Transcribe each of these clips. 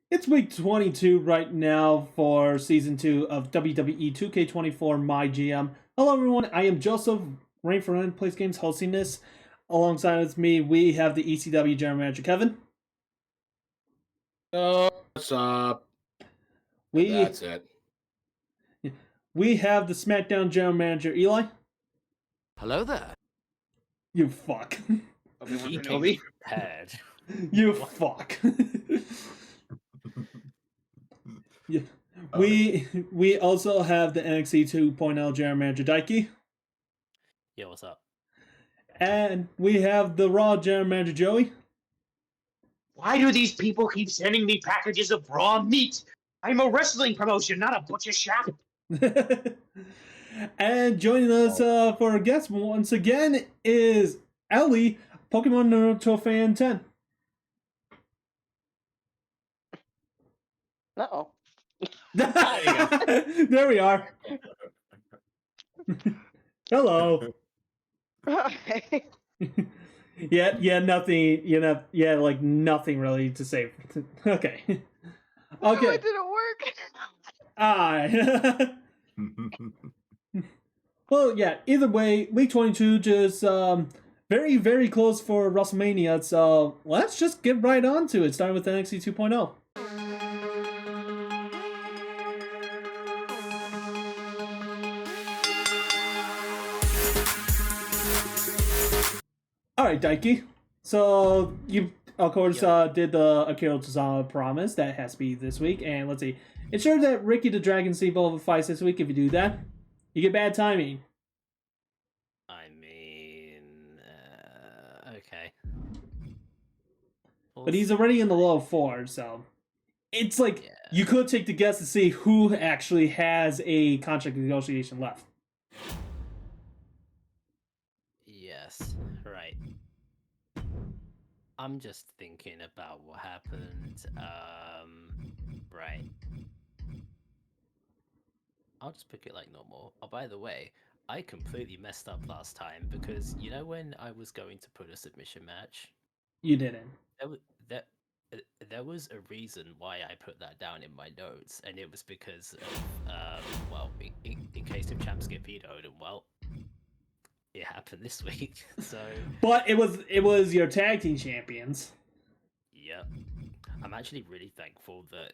It's week 22 right now for season 2 of WWE 2K24 MyGM. Hello, everyone. I am Joseph, Rain for Run Plays Games, hosting this. Alongside with me, we have the ECW General Manager Kevin. Oh, what's up? We That's it. we have the SmackDown General Manager Eli. Hello there. You fuck. Obi-Wan Kenobi? Prepared. You fuck. Yeah. We also have the NXT 2.0 General Manager Daiki. Yo, what's up? And we have the Raw General Manager Joey. Why do these people keep sending me packages of raw meat? I'm a wrestling promotion, not a butcher shop. And joining us for a guest once again is Ellie, Pokemon Naruto fan 10. Uh-oh. There we are. Hello. Yeah, nothing, like nothing really to say. Okay. No, Okay. it didn't work. Well, yeah, either way, week 22 just very, very close for WrestleMania, so let's just get right on to it, starting with NXT 2.0. Alright, Daiki. So, you, of course, did the Akira Tozawa promise. That has to be this week. And let's see. Ensure that Ricky the Dragon Steamboat fights this week. If you do that, you get bad timing. I mean, okay. But he's already in the low 4, so it's like you could take the guess to see who actually has a contract negotiation left. Yes, right. I'm just thinking about what happened. Right. I'll just pick it like normal. Oh, by the way, I completely messed up last time because you know when I was going to put a submission match? You didn't. There was a reason why I put that down in my notes, and it was because of, well, in case of Champs get vetoed, and well, it happened this week, so... But it was your tag team champions. Yep. I'm actually really thankful that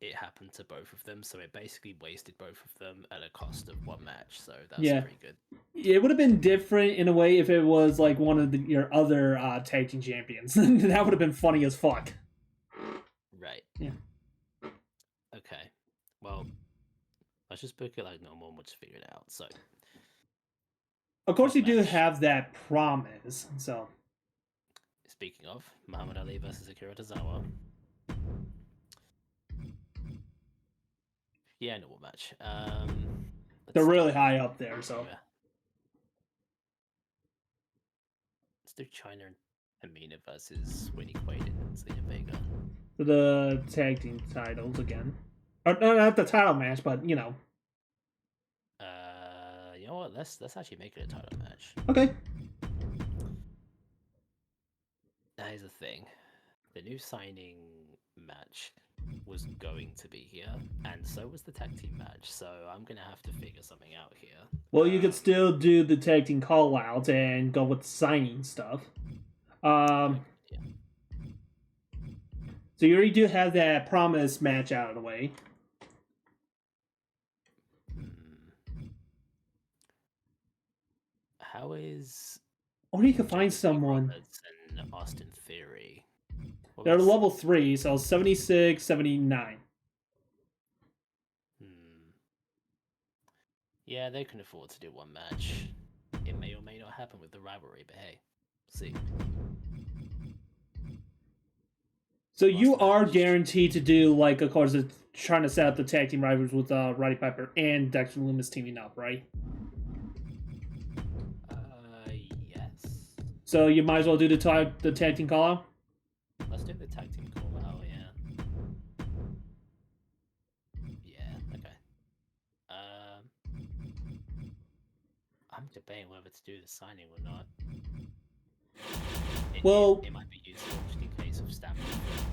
it happened to both of them, so it basically wasted both of them at a cost of one match, so that's pretty good. It would have been different in a way if it was like one of your other tag team champions. That would have been funny as fuck. Right. Yeah. Okay. Well, let's just book it like normal and we'll just figure it out, so... Of course you do have that promise, so... Speaking of, Muhammad Ali versus Akira Tozawa. Yeah, normal match. They're really high up there, so... Yeah. Let's do China and Amina versus Winnie Quaid and Zelina Vega. The tag team titles again. Or, not the title match, but, you know. You know what? Let's actually make it a title match. Okay. That is the thing. The new signing match was going to be here, and so was the tag team match, so I'm gonna have to figure something out here. Well, you could still do the tag team call-out and go with signing stuff. Yeah. So you already do have that promise match out of the way. How is... Or you could find someone. And Austin Theory. They're level 3, so 76, 79. Yeah, they can afford to do one match. It may or may not happen with the rivalry, but hey, see. So you are guaranteed to do, like, of course, it's trying to set up the tag team rivals with Roddy Piper and Dexter Lumis teaming up, right? Yes. So you might as well do the tag team call-out? Let's do the tag team call-out, yeah. Yeah, okay. I'm debating whether to do the signing or not. It might be useful just in case of stabbing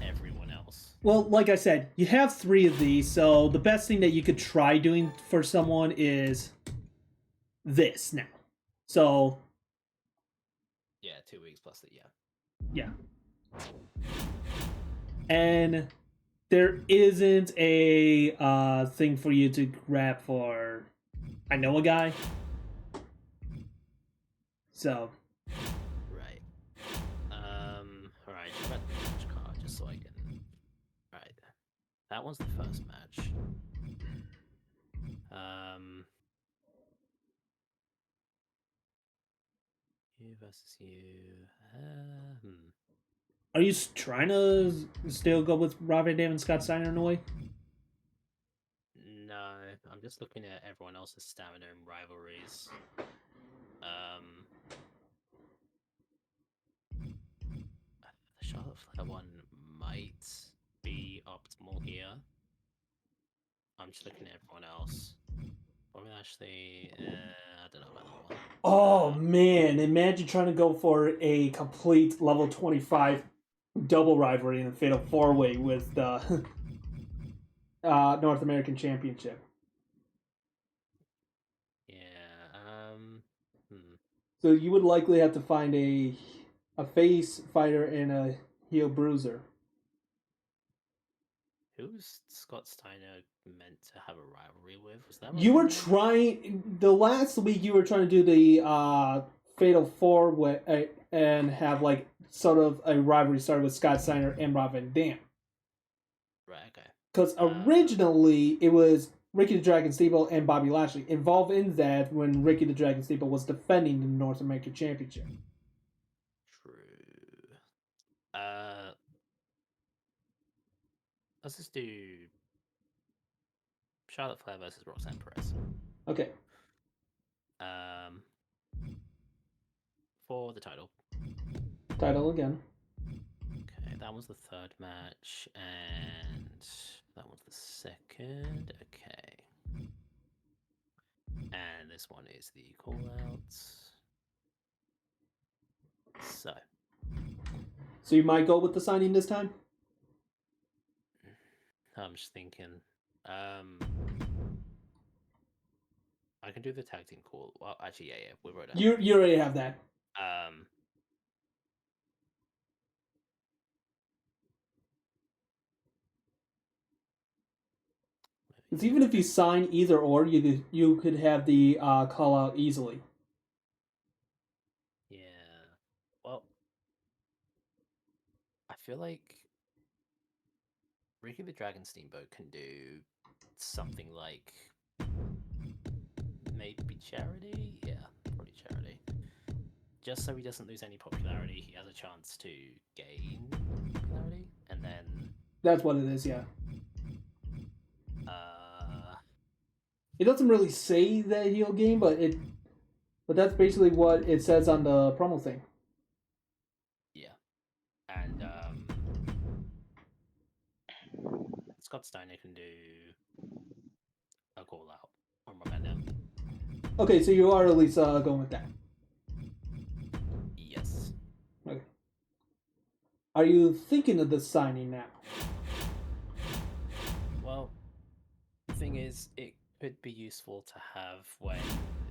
everyone else. Well, like I said, you have 3 of these, so the best thing that you could try doing for someone is this now. So, Yeah, 2 weeks plus it. Yeah. yeah. And there isn't a thing for you to grab for I know a guy. So, Right. Alright, how about the match card, just so I can... Alright. That one's the first match. You versus you. are you trying to still go with Rob Van Dam and Scott Steiner in a way? No, I'm just looking at everyone else's stamina and rivalries. The Charlotte Flair one might be optimal here. I'm just looking at everyone else. Well, actually, I don't know about that one. Oh man, imagine trying to go for a complete level 25 double rivalry in a fatal 4-way with the North American Championship. Yeah, So you would likely have to find a face fighter and a heel bruiser. Who's Scott Steiner meant to have a rivalry with? Was that You were Roman? trying the last week. You were trying to do the fatal 4-way and have like sort of a rivalry started with Scott Steiner and Rob Van Dam. Right. Okay. Because originally it was Ricky the Dragon Steeple and Bobby Lashley involved in that when Ricky the Dragon Steeple was defending the North American Championship. True. Let's just do Charlotte Flair versus Roxanne Perez. Okay. For the title. Title again. Okay, that was the third match, and that was the second. Okay. And this one is the call-outs. So you might go with the signing this time? I'm just thinking. I can do the tag team call. Well, actually, yeah, we wrote it. You already have that. Because even if you sign either or, you could have the call out easily. Yeah. Well, I feel like Ricky the Dragon Steamboat can do something like maybe charity? Yeah, probably charity. Just so he doesn't lose any popularity, he has a chance to gain popularity, and then... That's what it is, yeah. It doesn't really say that he'll gain, but that's basically what it says on the promo thing. Yeah. And Scott Steiner can do a call out on Momentum. Okay, so you are at least going with that. Yes. Okay. Are you thinking of the signing now? Well, the thing is, it could be useful to have when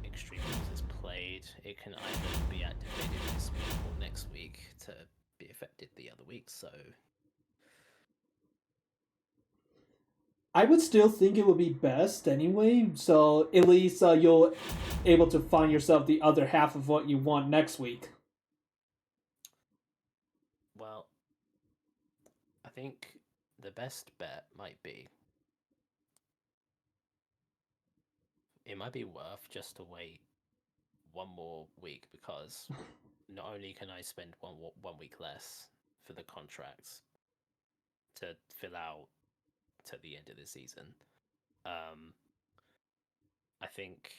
Extreme Rules is played. It can either be activated this week or next week to be affected the other week, so... I would still think it would be best anyway, so at least you'll able to find yourself the other half of what you want next week. Well, I think the best bet might be... It might be worth just to wait one more week, because not only can I spend one week less for the contracts to fill out to the end of the season, I think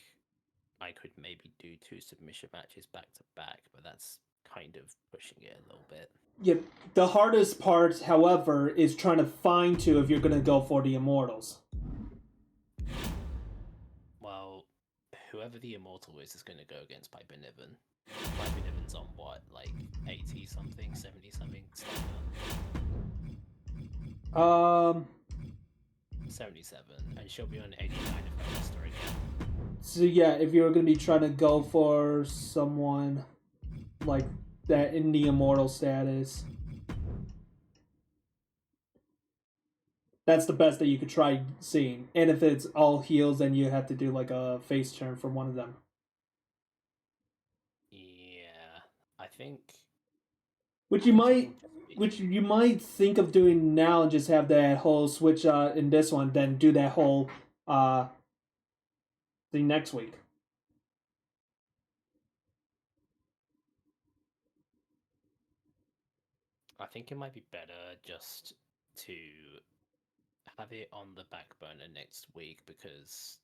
I could maybe do 2 submission matches back to back, but that's kind of pushing it a little bit. Yeah, the hardest part, however, is trying to find 2 if you're going to go for the Immortals. Well, whoever the Immortal is going to go against Piper Niven. Piper Niven's on what, like 80 something, 70 something? Um. 77, and she'll be on 89 if I rest her again. So yeah, if you're gonna be trying to go for someone like that in the immortal status, that's the best that you could try seeing. And if it's all heals, then you have to do like a face turn for one of them. Yeah, I think. Which you might think of doing now and just have that whole switch in this one, then do that whole thing next week. I think it might be better just to have it on the back burner next week because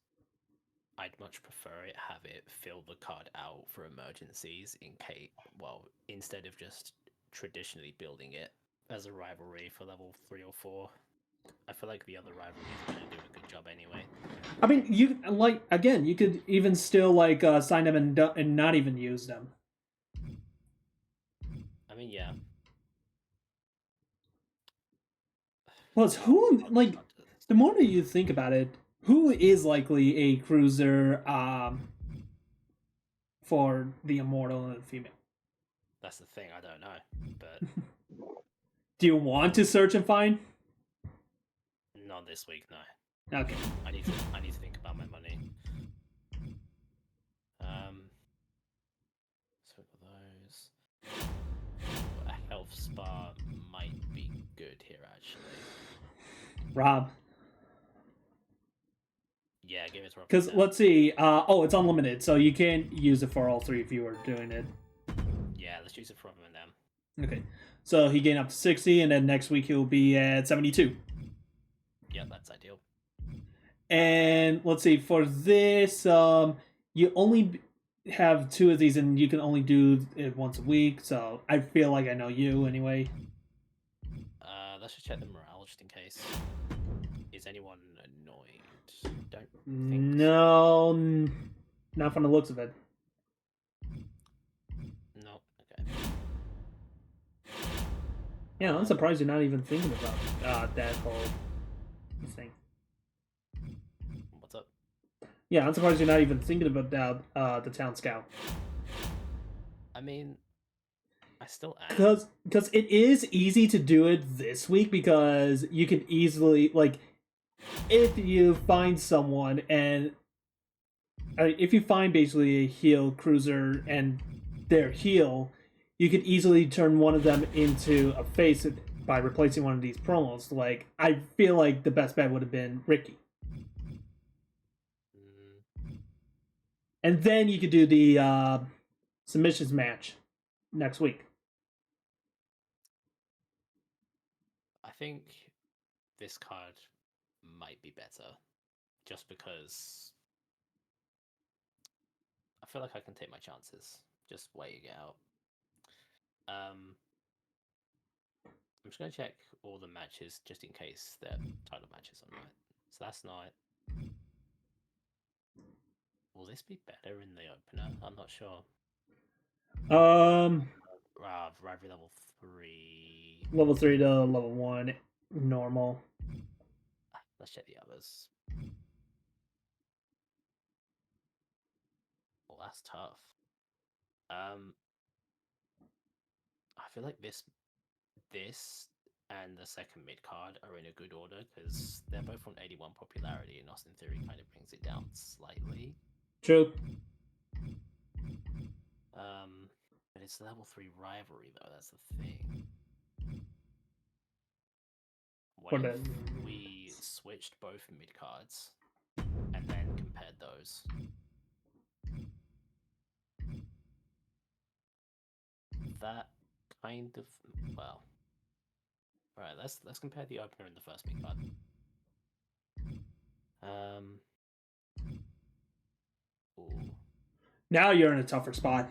I'd much prefer it have it fill the card out for emergencies in case, well, instead of just traditionally building it as a rivalry for level 3 or 4. I feel like the other rivalries are going to do a good job anyway. I mean, you like again, you could even still like sign them and not even use them. I mean, yeah. Plus, who like the more that you think about it, who is likely a cruiser for the immortal and the female? That's the thing, I don't know. But do you want to search and find? Not this week, no. Okay. I need to think about my money. So for those, a health spa might be good here actually. Rob. Yeah, give it to Rob. Because let's see. Oh, it's unlimited, so you can't use it for all three if you were doing it. Yeah, let's use it for Rob and them. Okay. So he gained up to 60, and then next week he'll be at 72. Yeah, that's ideal. And let's see, for this, you only have 2 of these, and you can only do it once a week. So I feel like I know you anyway. Let's just check the morale just in case. Is anyone annoyed? Don't think No, not from the looks of it. No. Okay. Yeah, I'm surprised you're not even thinking about that whole thing. What's up? Yeah, I'm surprised you're not even thinking about the town scout. I mean, I still am. Because it is easy to do it this week because you can easily like if you find someone and if you find basically a heal cruiser and their heal, you could easily turn one of them into a face by replacing one of these promos. Like I feel like the best bet would have been Ricky. And then you could do the submissions match next week. I think this card might be better just because I feel like I can take my chances just weighing it out. I'm just going to check all the matches just in case they're title matches or not. So that's not. Will this be better in the opener? I'm not sure. Rivalry level 3. Level 3 to level 1, normal. Let's check the others. Well, that's tough. I feel like this and the second mid card are in a good order because they're both on 81 popularity, and Austin Theory kind of brings it down slightly. True. But it's level 3 rivalry though. That's the thing. What if we switched both mid cards and then compared those? That kind of well. All right, let's compare the opener and the first mid card. Ooh. Now you're in a tougher spot.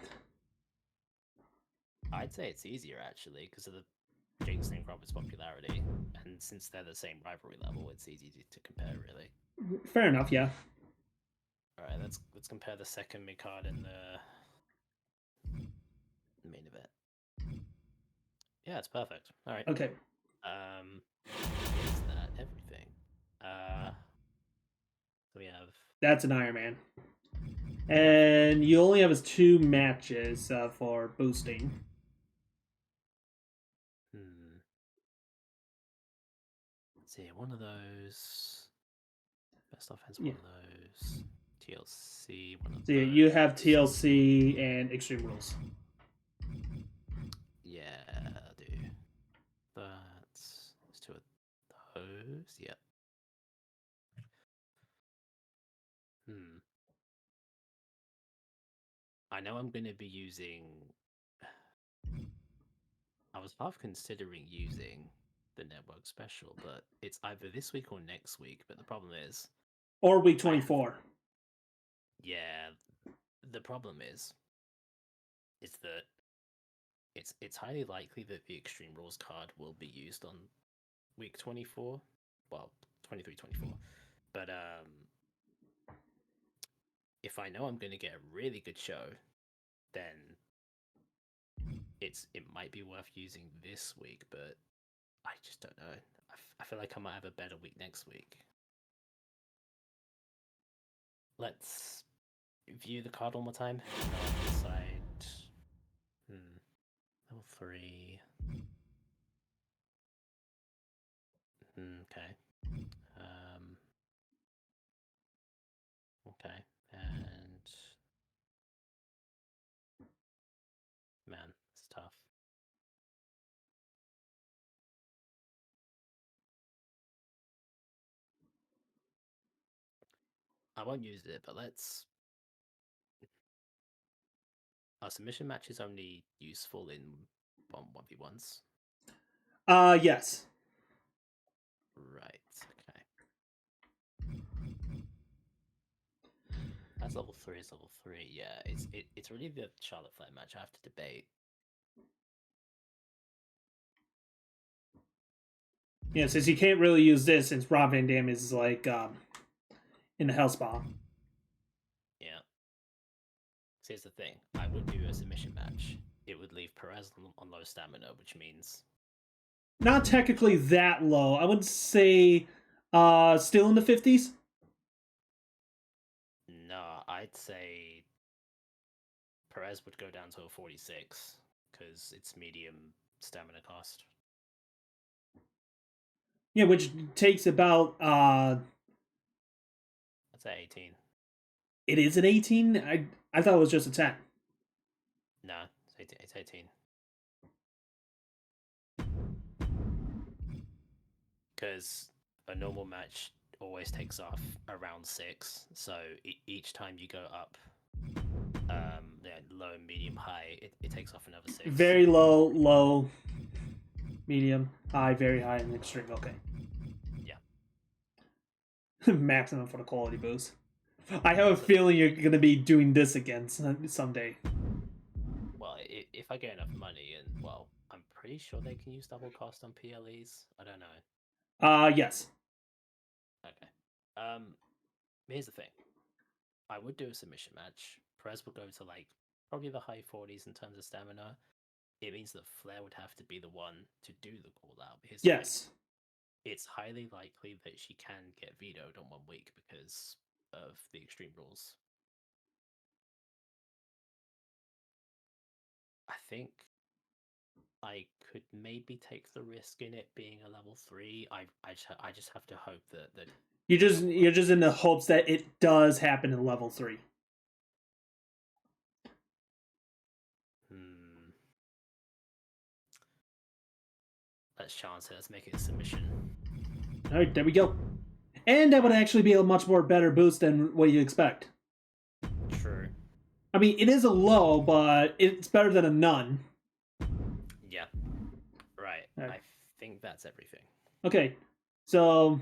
I'd say it's easier actually because of the Jinx and Robert's popularity, and since they're the same rivalry level, it's easy to compare really. Fair enough, yeah. All right, let's compare the second mid card and the main event. Yeah, it's perfect. All right. Okay. So we have That's an Iron Man. And you only have 2 matches for boosting. Let's see, one of those. Best offense, Yeah. one of those. TLC, one of So those. you have TLC and Extreme Rules. Yeah, I do. That's 2 of those. Yep. I know I'm going to be using. I was half considering using the network special, but it's either this week or next week. But the problem is, Or week 24. Yeah, the problem is that it's highly likely that the Extreme Rules card will be used on week 24. Well, 23, 24. But if I know I'm going to get a really good show, then it might be worth using this week, but I just don't know. I feel like I might have a better week next week. Let's view the card one more time. Decide. Level 3. Okay. Okay. And man, it's tough. I won't use it, but let's. Our submission match is only useful in 1v1s. Yes. Right, okay. That's level 3, is level 3. Yeah, it's really the Charlotte Flair match I have to debate. Yeah, since you can't really use this since Rob Van Dam is like in the Hell Spa. Yeah. So here's the thing. I would do a submission match. It would leave Perez on low stamina, which means Not technically that low. I would say still in the 50s. no, I'd say Perez would go down to a 46 because it's medium stamina cost. Yeah, which takes about I'd say 18. It is an 18? I thought it was just a 10. No, it's 18. Because a normal match always takes off around 6, so each time you go up, low, medium, high, it takes off another 6. Very low, low, medium, high, very high, and extreme. Okay. Yeah. Maximum for the quality boost. I have a feeling you're going to be doing this again someday. Well, if I get enough money, and well, I'm pretty sure they can use double cost on PLEs. I don't know. Yes. Okay. Here's the thing. I would do a submission match. Perez would go to like probably the high 40s in terms of stamina. It means that Flair would have to be the one to do the call out. Yes. It's highly likely that she can get vetoed on 1 week because of the Extreme Rules. I think I could maybe take the risk in it being a level 3. I just have to hope that you're just in the hopes that it does happen in level 3. Let's chance it. Let's make it a submission. All right, there we go. And that would actually be a much more better boost than what you expect. True. I mean, it is a low, but it's better than a none. Yeah. Right. I think that's everything. Okay. So,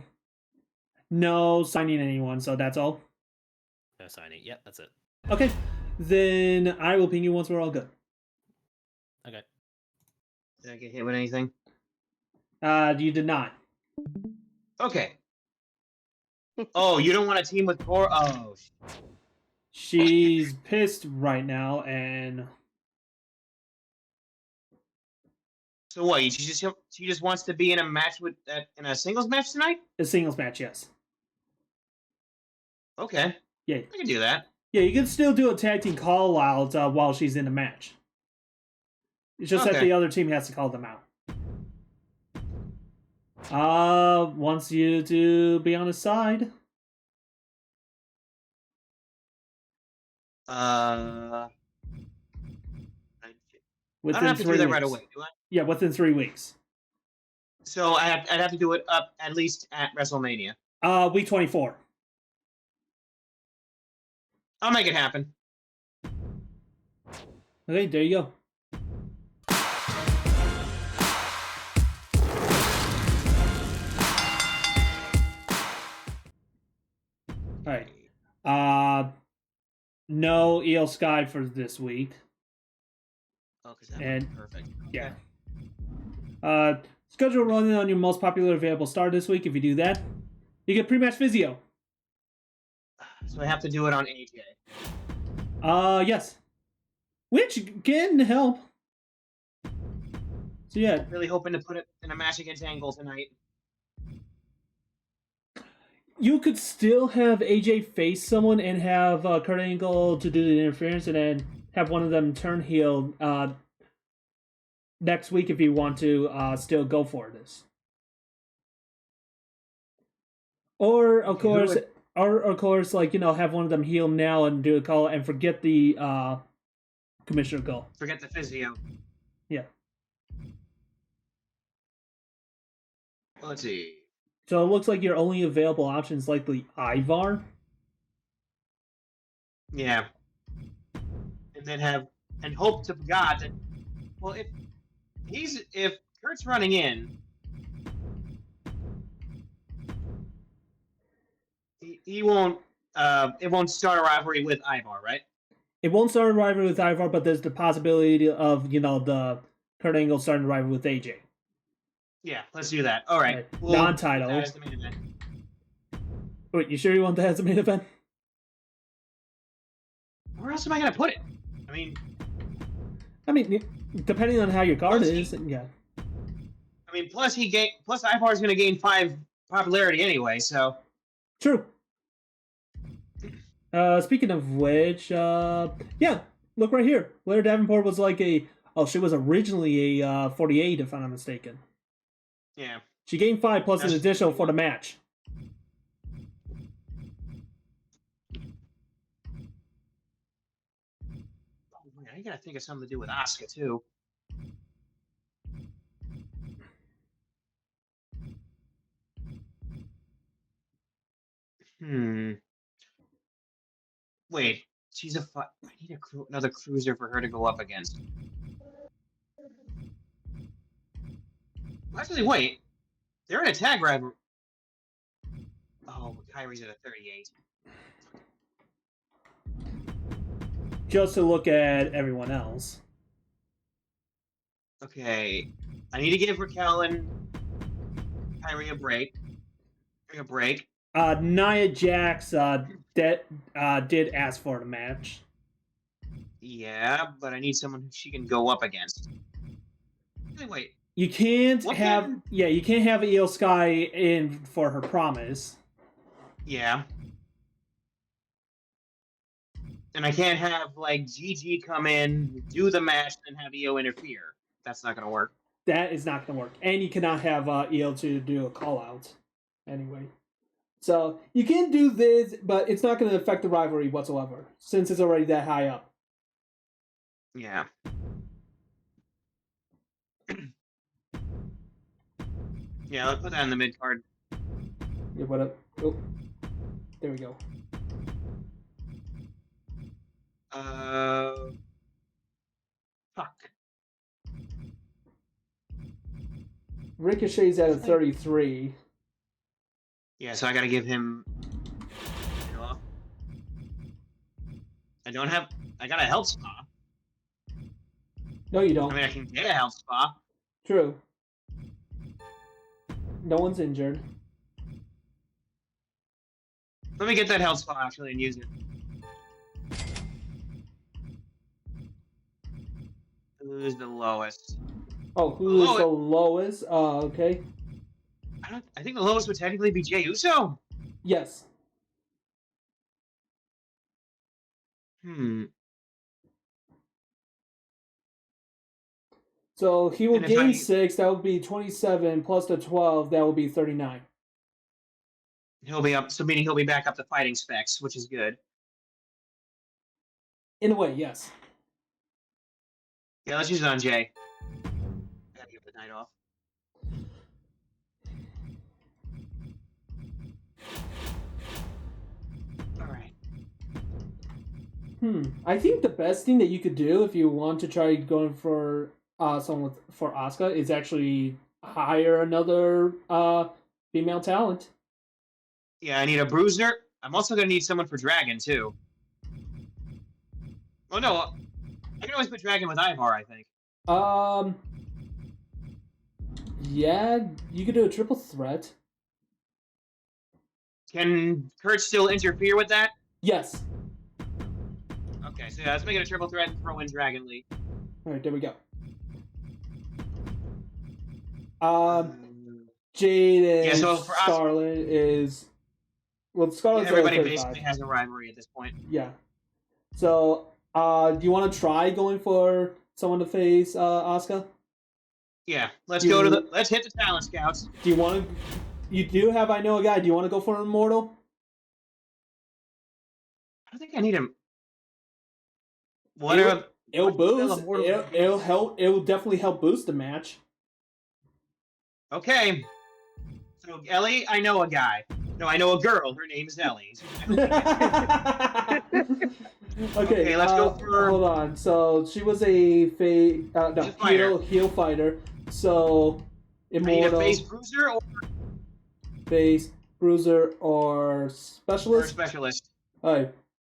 no signing anyone, so that's all? No signing. Yep, that's it. Okay. Then I will ping you once we're all good. Okay. Did I get hit with anything? You did not. Okay. Oh, you don't want to team with Tor? Oh. She's pissed right now, and So what? She just wants to be in a match with in a singles match tonight? a singles match, yes. Okay, Yeah. I can do that. Yeah, you can still do a tag team call out while she's in the match. It's just that Okay. the other team has to call them out. Wants you to be on his side. I Within don't have to do 3 that weeks. right away, do I? Yeah, within 3 weeks. So I'd have to do it up at least at WrestleMania. Week 24. I'll make it happen. Okay, there you go. Alright. No EO Sky for this week. Oh, because that And- would be perfect. Yeah. Schedule running on your most popular available star this week. If you do that, you get pre-match physio. So I have to do it on AJ. Yes. Which can help. So yeah, Really hoping to put it in a match against Angle tonight. you could still have AJ face someone and have Kurt Angle to do the interference, and then have one of them turn heel next week if you want to still go for this. Or of course, like have one of them heel now and do a call and forget the commissioner goal. Forget the physio. Yeah. Let's see. So it looks like your only available option is likely Ivar. Yeah. And then hope to God that, well, if Kurt's running in, he won't, it won't start a rivalry with Ivar, right? It won't start a rivalry with Ivar, but there's the possibility of the Kurt Angle starting a rivalry with AJ. Yeah, let's do that. All right. Right. Non-title. That is the main event. Wait, you sure you want that as a main event? Where else am I gonna put it? I mean, depending on how your card Plus is, yeah. Plus Ivar is gonna gain 5 popularity anyway. So True. Speaking of which, yeah, look right here. Blair Davenport was like she was originally a 48, if I'm not mistaken. yeah. She gained 5 plus an additional for the match. Oh, man, I gotta think of something to do with Asuka too. Wait, she's I need another cruiser for her to go up against. Actually, wait. They're in a tag rivalry. Oh, Kyrie's at a 38. Just to look at everyone else. Okay, I need to give Raquel and Kyrie a break. Nia Jax did ask for the match. Yeah, but I need someone who she can go up against. Wait. You can't What have can- you can't have Io Sky in for her promise. Yeah. And I can't have Gigi come in, do the match, and have Io interfere. That's not gonna work. That is not going to work, and you cannot have Io to do a call out anyway. So you can do this, but it's not going to affect the rivalry whatsoever since it's already that high up. Yeah. Yeah, let's put that in the mid card. Yeah, what? Oh, there we go. Fuck. Ricochet's at a 33. Yeah, so I gotta give him. I got a health spa. No, you don't. I mean, I can get a health spa. True. No one's injured. Let me get that health spa actually and use it. Who's the lowest? Oh, who is the lowest? Okay. I think the lowest would technically be Jey Uso. Yes. So he will And if gain I- 6. That would be 27 plus the 12. That would be 39. He'll be up, so meaning he'll be back up to fighting specs, which is good. In a way, yes. Yeah, let's use it on Jay. I gotta give the night off. All right. I think the best thing that you could do if you want to try going for someone for Asuka is actually hire another female talent. Yeah, I need a bruiser. I'm also gonna need someone for Dragon too. Oh no, I can always put Dragon with Ivar, I think. Yeah, you could do a triple threat. Can Kurt still interfere with that? Yes. Okay, so yeah, let's make it a triple threat and throw in Dragon Lee. All right, there we go. Jade and Yeah, so for us- Scarlet is Scarlet's Everybody level basically 35. has a rivalry at this point. Yeah. So, do you want to try going for someone to face Asuka? Yeah, let's You- go to the. Let's hit the talent scouts. Do you want to? You do have I know a guy. Do you want to go for an immortal? I don't think I need him. What are It'll what boost. immortal- It'll help. It will definitely help boost the match. Okay. So Ellie, I know a guy. No, I know a girl. Her name is Ellie. Okay, let's go for- Hold on. So she was a She's a fighter. heel fighter. So I need a immortal, face bruiser or face, bruiser, or a specialist. specialist. All right,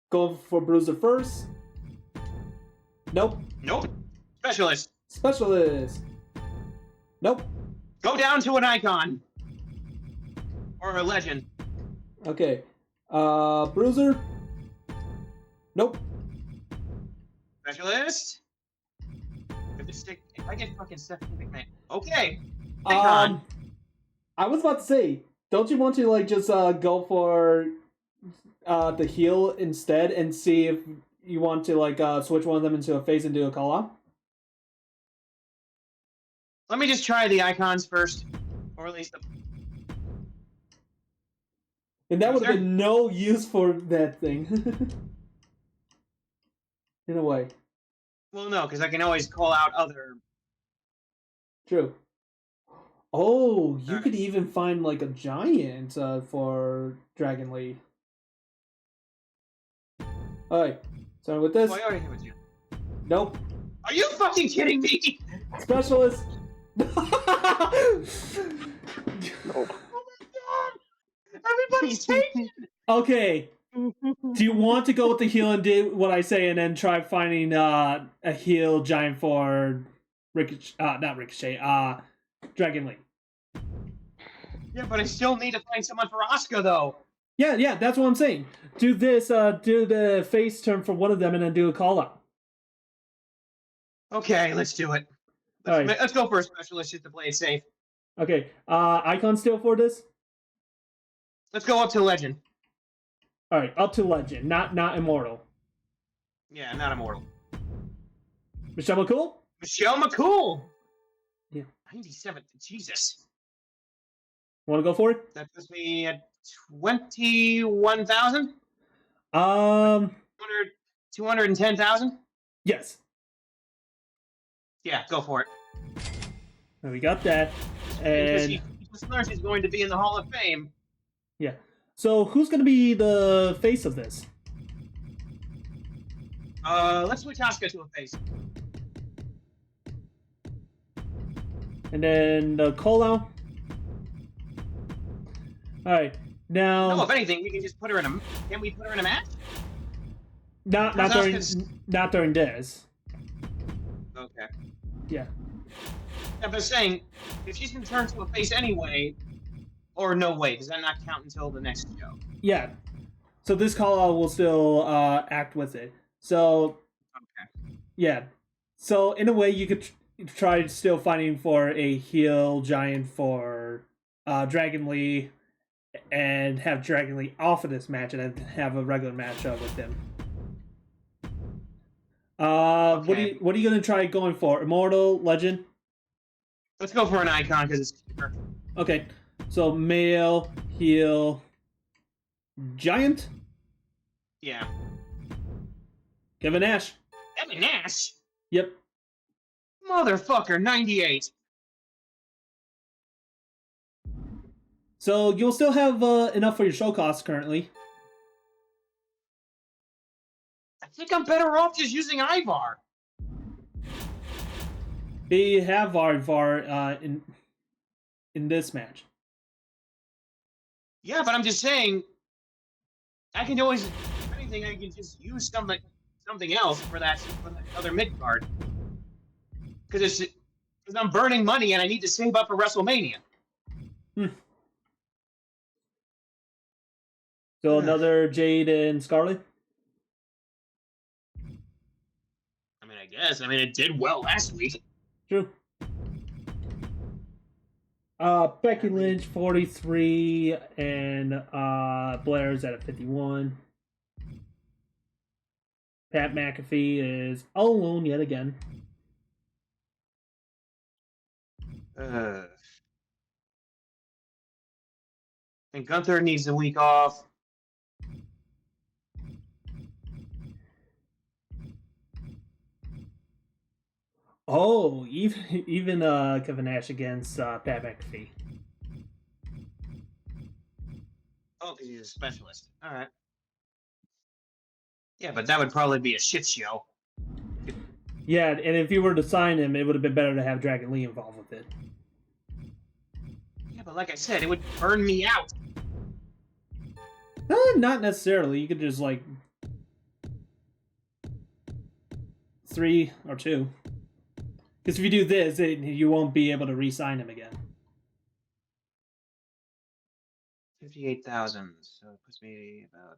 go for bruiser first. Nope. Nope. Specialist. Specialist. Nope. Go down to an icon. Or a legend. Okay. Bruiser. Nope. Specialist. If I get fucking Stephanie McMahon. Okay. Icon. I was about to say, don't you want to like just go for the heel instead and see if you want to like switch one of them into a face and do a call out? Let me just try the icons first. Or at least the. And that would have Sure. been no use for that thing. In a way. Well, no, because I can always call out other. True. Oh, you Alright. could even find like a giant for Dragon Lee. Alright, so with this, Oh, I already have a gym. nope. Are you fucking kidding me? Specialist. Oh my god! Everybody's taking. Okay. Do you want to go with the heel and do what I say and then try finding a heel giant for not Ricochet, Dragon Lee? Yeah, but I still need to find someone for Asuka though. Yeah, that's what I'm saying. Do this, do the face turn for one of them and then do a call out. Okay, let's do it. Alright. Let's go for a specialist just to play it safe. Okay, icon still for this? Let's go up to legend. Alright, up to legend, not immortal. Yeah, not immortal. Michelle McCool? Michelle McCool. Yeah. 97. Jesus. Want to go for it? That puts me at 21,000. 210,000. Yes. Yeah, go for it. And we got that. Because And she just learned she's going to be in the Hall of Fame. yeah. So who's going to be the face of this? Let's switch Asuka to a face. And then the call out. Alright. Now No, if anything, we can just put her in a. Can we put her in a match? not How's during Asuka's- not during this. Okay. Yeah. I'm just saying, if she's been turned to a face anyway, or no way, does that not count until the next show? Yeah. So this call out will still act with it. So Okay. yeah. So in a way, you could try still finding for a heel giant for Dragon Lee, and have Dragon Lee off of this match, and then have a regular match with him. Okay. What are you gonna try going for? Immortal, Legend? Let's go for an icon because it's cheaper. Okay. So male, heel, giant, Yeah. Kevin Nash. Kevin Nash? Yep. Motherfucker, 98. So you'll still have enough for your show costs currently. I think I'm better off just using Ivar. They have Ivar in this match. Yeah, but I'm just saying, I can always, if anything, I can just use something else for that other mid card. Because I'm burning money and I need to save up for WrestleMania. So another Jade and Scarlet. I mean, I guess. I mean, it did well last week. True. Becky Lynch 43 and Blair's at a 51. Pat McAfee is all alone yet again. And Gunther needs a week off. Oh, even Kevin Nash against Pat McAfee. Oh, because he's a specialist. All right. Yeah, but that would probably be a shit show. Yeah, and if you were to sign him, it would have been better to have Dragon Lee involved with it. Yeah, but like I said, it would burn me out. Not necessarily. You could just like 3 or 2. Because if you do this, you won't be able to re-sign him again. 58,000. So it puts me about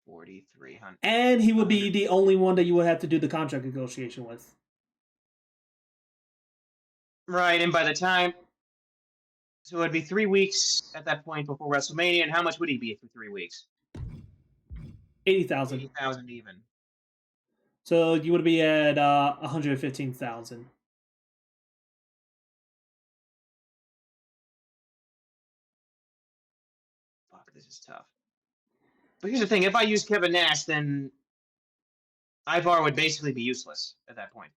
4,300. And he would be the only one that you would have to do the contract negotiation with. Right, and by the time, so it'd be 3 weeks at that point before WrestleMania, and how much would he be for 3 weeks? 80,000. 80,000 even. So you would be at 115,000. Fuck, this is tough. But here's the thing: if I use Kevin Nash, then Ivar would basically be useless at that point.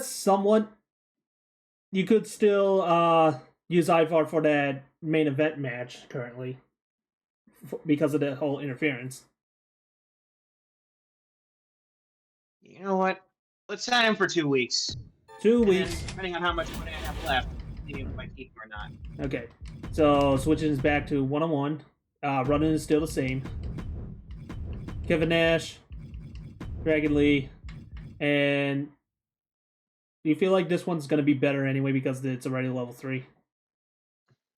Somewhat. You could still use Ivar for that main event match currently because of the whole interference. You know what? Let's sign him for 2 weeks. 2 And weeks. then, depending on how much money I have left, see if I keep him or not. Okay. So switching is back to 1-on-1. Running is still the same. Kevin Nash, Dragon Lee, and do you feel like this one's going to be better anyway because it's already level 3?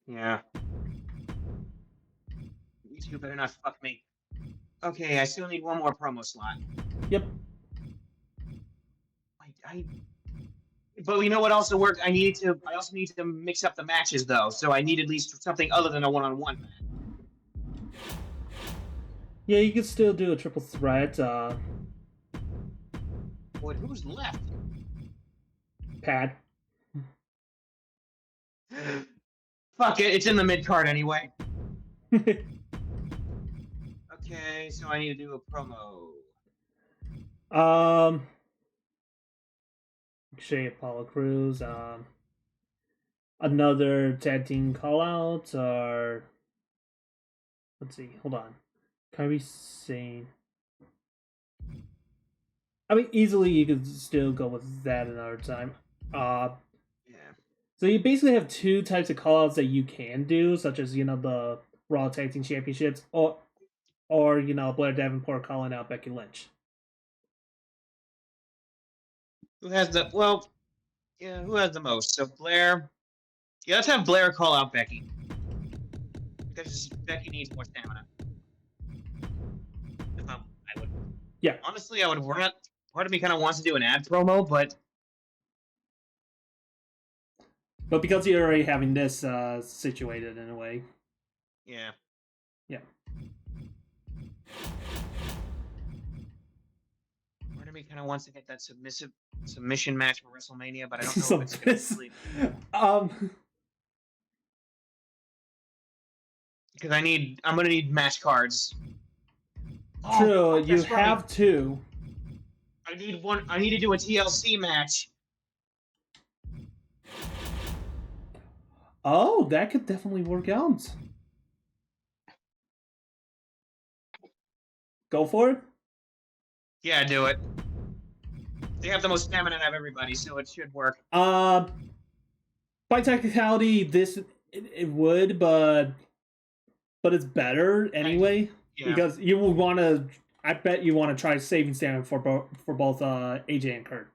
Yeah. You two better not fuck me. Okay, I still need one more promo slot. Yep. But you know what also worked? I also need to mix up the matches though, so I need at least something other than a one-on-one match. Yeah, you could still do a triple threat. Boy, who's left? Pad. Fuck it, it's in the mid card anyway. Okay, so I need to do a promo. Shay Apollo Crews. Another tag team call out, or let's see, hold on. Kyrie Sane. I mean, easily you could still go with that another time. Yeah. So you basically have 2 types of callouts that you can do, such as the Raw Tag Team Championships, or Blair Davenport calling out Becky Lynch. Who has the who has the most? So Blair. Yeah, let's have Blair call out Becky. Because Becky needs more stamina. I would. Yeah. Honestly, I would want. Part of me kind of wants to do an ad promo, but because you're already having this situated in a way. yeah. Yeah. Part of me kind of wants to get that submission match for WrestleMania, but I don't know if it's going to because I'm going to need match cards. True, fuck, you that's right. have two. I need to do a TLC match. Oh, that could definitely work out. Go for it. Yeah, do it. They have the most stamina out of everybody, so it should work. By technicality, it would, but it's better anyway. Yeah. Because you will want to. I bet you want to try saving stamina for both AJ and Kurt.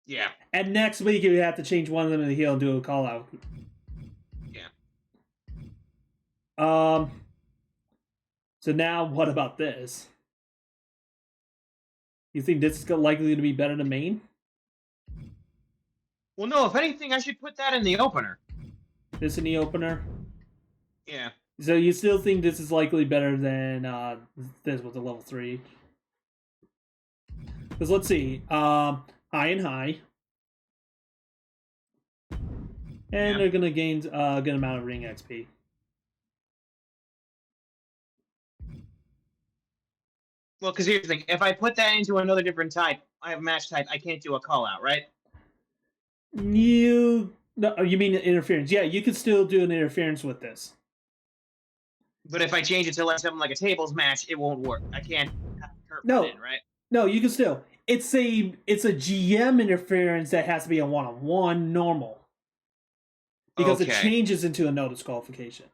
Yeah. And next week you have to change one of them to the heel and do a call out. Yeah. So now what about this? You think this is likely to be better than main? Well, no. If anything, I should put that in the opener. This in the opener? Yeah. So you still think this is likely better than this with the level 3? Because let's see. High and high. And they're going to gain a good amount of ring XP. Well, because here's the thing. If I put that into another different type, I have match type, I can't do a call out, right? You mean interference? Yeah, you could still do an interference with this. But if I change it to like something like a tables match, it won't work. I can't have Kurt No. in, right? No, you can still. It's a GM interference that has to be a one-on-one normal. Because it changes into a no disqualification.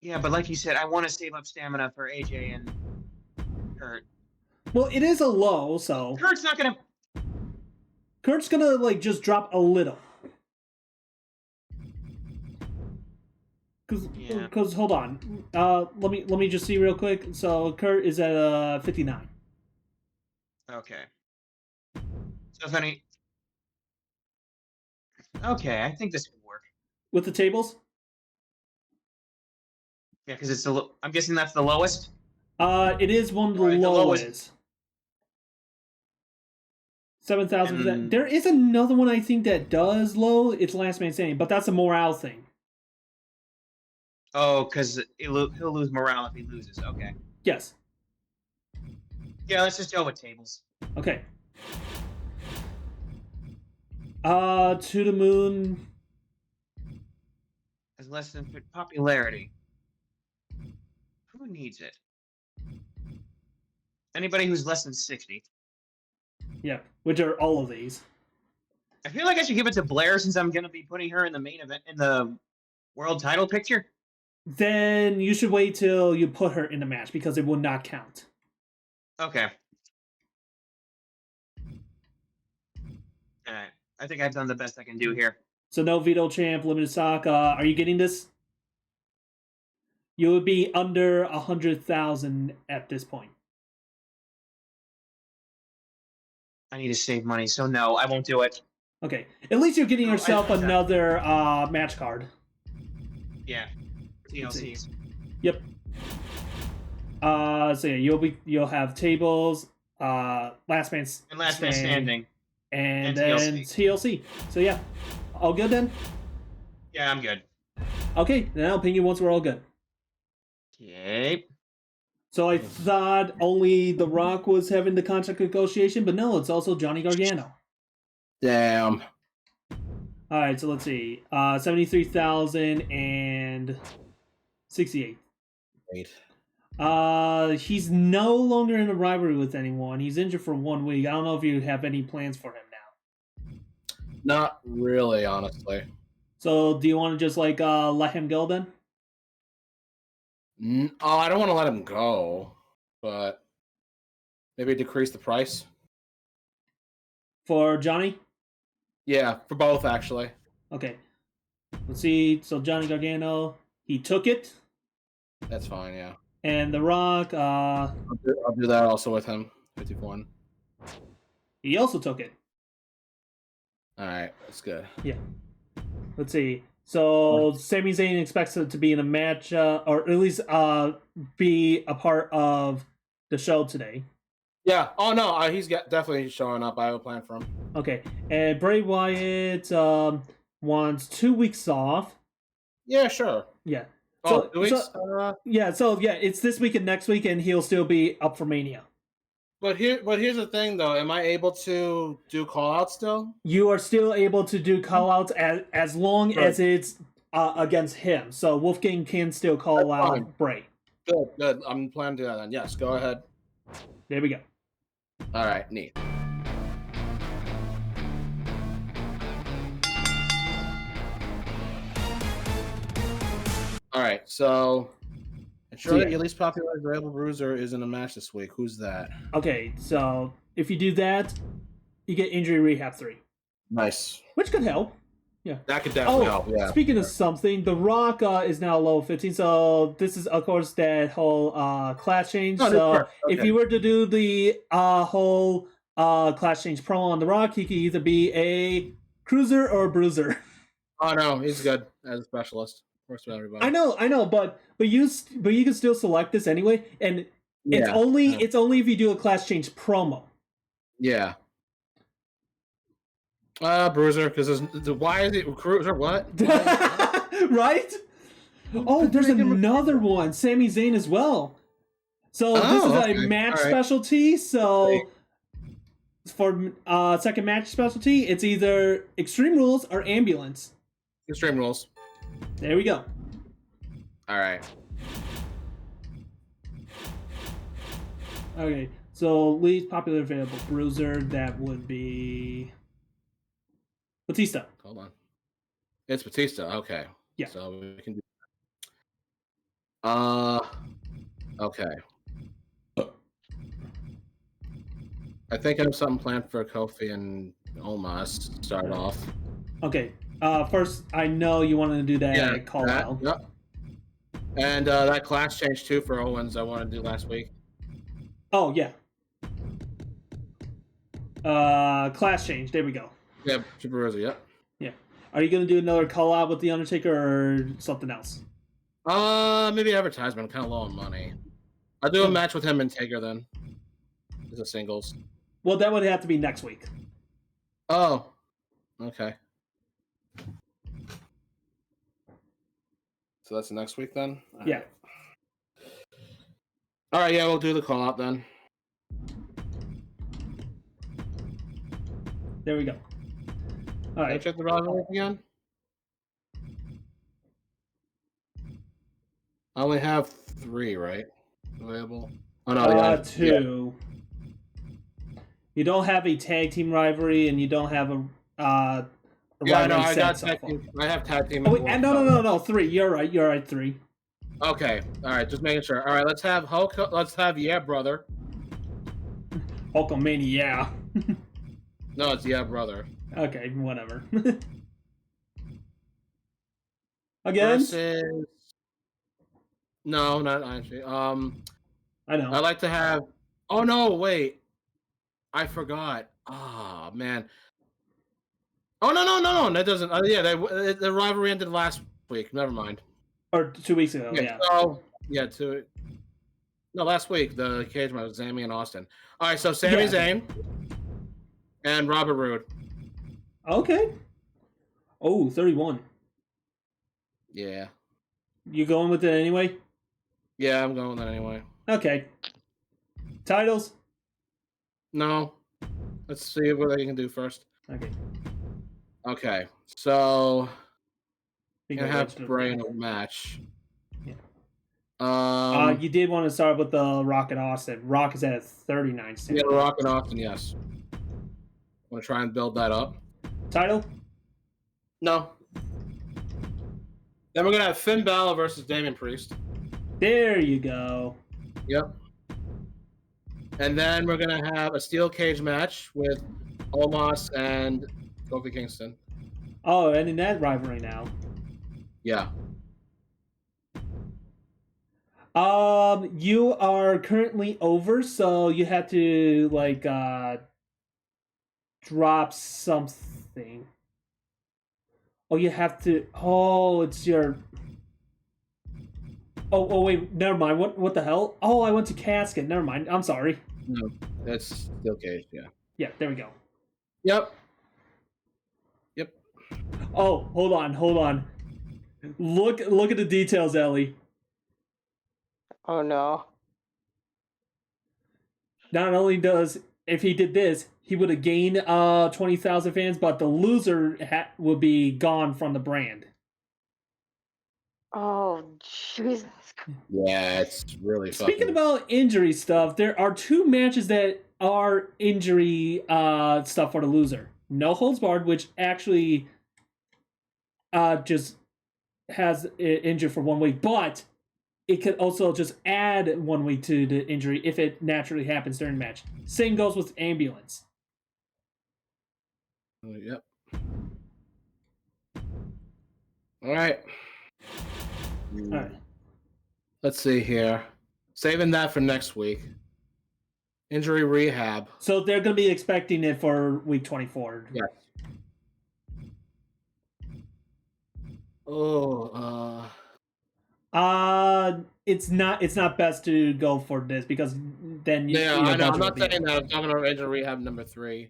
Yeah, but like you said, I want to save up stamina for AJ and Kurt. Well, it is a low, so Kurt's gonna like just drop a little. Cause hold on, let me just see real quick. So Kurt is at 59. Okay. So if any. Okay, I think this could work. With the tables? Yeah, because it's I'm guessing that's the lowest. It is one of the lowest. 7,000%. There is another one I think that does low. It's last man standing, but that's a morale thing. Oh, because he'll lose morale if he loses. Okay. Yes. Yeah, let's just go with tables. Okay. To the moon has less than popularity. Who needs it? Anybody who's less than 60. Yeah, which are all of these. I feel like I should give it to Blair since I'm going to be putting her in the main event in the world title picture. Then you should wait till you put her in the match because it will not count. Okay. Alright. I think I've done the best I can do here. So no veto champ, limited stock. Are you getting this? You would be under 100,000 at this point. I need to save money, so no, I won't do it. Okay. At least you're getting yourself another match card. Yeah. TLCs. Yep. So yeah, you'll have tables, last man standing. And then TLC. So yeah. All good then? Yeah, I'm good. Okay, then I'll ping you once we're all good. Okay. So I thought only The Rock was having the contract negotiation, but no, it's also Johnny Gargano. Damn. Alright, so let's see. 73,068. He's no longer in a rivalry with anyone. He's injured for 1 week. I don't know if you have any plans for him now. Not really, honestly. So do you want to just like let him go then? I don't want to let him go, but maybe decrease the price. For Johnny? Yeah, for both actually. Okay. Let's see. So Johnny Gargano, he took it. That's fine, yeah. And The Rock, I'll do that also with him. 51. He also took it. Alright, that's good. Yeah. let's see. So Sami Zayn expects it to be in a match, or at least be a part of the show today. Yeah. Oh no, he's definitely showing up. I have a plan for him. Okay, and Bray Wyatt wants 2 weeks off. Yeah, sure. Yeah. Oh, 2 weeks. So it's this week and next week, and he'll still be up for Mania. But here's the thing, though. Am I able to do call outs still? You are still able to do call outs as long as it's against him. So Wolfgang can still call out Bray. Good. I'm planning to do that then. Yes, go ahead. There we go. All right, neat. All right, so ensure that your least popular available bruiser is in a match this week. Who's that? Okay, so if you do that, you get Injury Rehab 3. Nice. Which could help. Yeah. That could definitely help, yeah. Speaking of something, The Rock is now level 15, so this is, of course, that whole class change. If you were to do the whole class change promo on The Rock, he could either be a cruiser or a bruiser. Oh, no, he's good as a specialist. Works with everybody. I know, but you can still select this anyway, and it's only if you do a class change promo. Yeah. Bruiser, because why is it cruiser? What? Right? Oh, there's another one, Sami Zayn as well. So this is a match specialty. So for second match specialty, it's either Extreme Rules or Ambulance. Extreme Rules. There we go. All right. Okay, so least popular available bruiser, that would be Batista. Hold on. It's Batista. Okay. Yeah. So we can do. Okay. I think I have something planned for Kofi and Omos to start off. Okay. First, I know you wanted to do that call out. Yep. And that class change too for Owens I wanted to do last week. Oh yeah. Class change. There we go. Yeah, Super Rosa, yep. Yeah. Are you gonna do another call out with the Undertaker or something else? Maybe advertisement. I'm kind of low on money. I'll do a match with him and Taker then. As a singles. Well, that would have to be next week. Oh. Okay. So that's next week then? Yeah. All right, yeah, we'll do the call out then. There we go. All right. Check the rivalry again. I only have 3, right? Available. Oh no, yeah. 2. Yeah. You don't have a tag team rivalry, and you don't have a yeah, no, I got tag team. I have tag team. Oh, wait, no, 3. You're right, 3. Okay, all right, just making sure. All right, let's have Hulk. Let's have Brother. Hulkamania, yeah. No, it's Brother. Okay, whatever. Again? Versus... No, not actually. I know. I like to have. Oh no, wait. I forgot. Oh man. Oh no. That doesn't. The rivalry ended last week. Never mind. Or 2 weeks ago. Yeah. So last week the cage match was Sami and Austin. All right, so Sami Zayn and Robert Roode. Okay. Oh, 31. Yeah. You going with it anyway? Yeah, I'm going with that anyway. Okay. Titles? No. Let's see what they can do first. Okay. Okay. So you have Bray in a match. Yeah. You did want to start with the Rock and Austin. Rock is at 39 cents. Yeah, Rock and Austin, yes. Want to try and build that up. Title? No. Then we're going to have Finn Balor versus Damian Priest. There you go. Yep. And then we're going to have a steel cage match with Omos and Kofi Kingston. Oh, and in that rivalry now. Yeah. You are currently over, so you have to drop something. Oh, you have to. Oh, it's your. Oh, wait. Never mind. What the hell? Oh, I went to casket. Never mind. I'm sorry. No, that's still cage. Yeah. Yeah, there we go. Yep. Oh, hold on. Look at the details, Ellie. Oh no. Not only does if he did this, he would have gained 20,000 fans, but the loser would be gone from the brand. Oh Jesus. Yeah, it's really Speaking fucking. about injury stuff, there are 2 matches that are injury stuff for the loser. No holds barred, which actually just has it injured for 1 week, but it could also just add 1 week to the injury if it naturally happens during the match. Same goes with ambulance. Yep. All right. All right. Let's see here. Saving that for next week. Injury rehab. So they're going to be expecting it for week 24. Yes. Oh, it's not best to go for this because then yeah, I know. I'm not saying that. I'm talking about injury rehab number 3.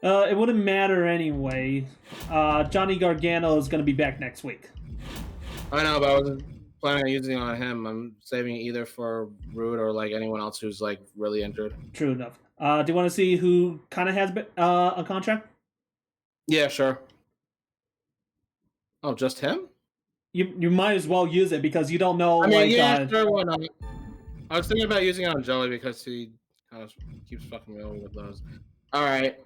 It wouldn't matter anyway. Johnny Gargano is going to be back next week. I know, but I wasn't planning on using it on him. I'm saving it either for Rude or like anyone else who's like really injured. True enough. Do you want to see who kind of has a contract? Yeah, sure. Oh, just him? You might as well use it because you don't know. I mean, like, yeah, sure, why not? I was thinking about using it on Joey because he kind of keeps fucking me over with those. All right.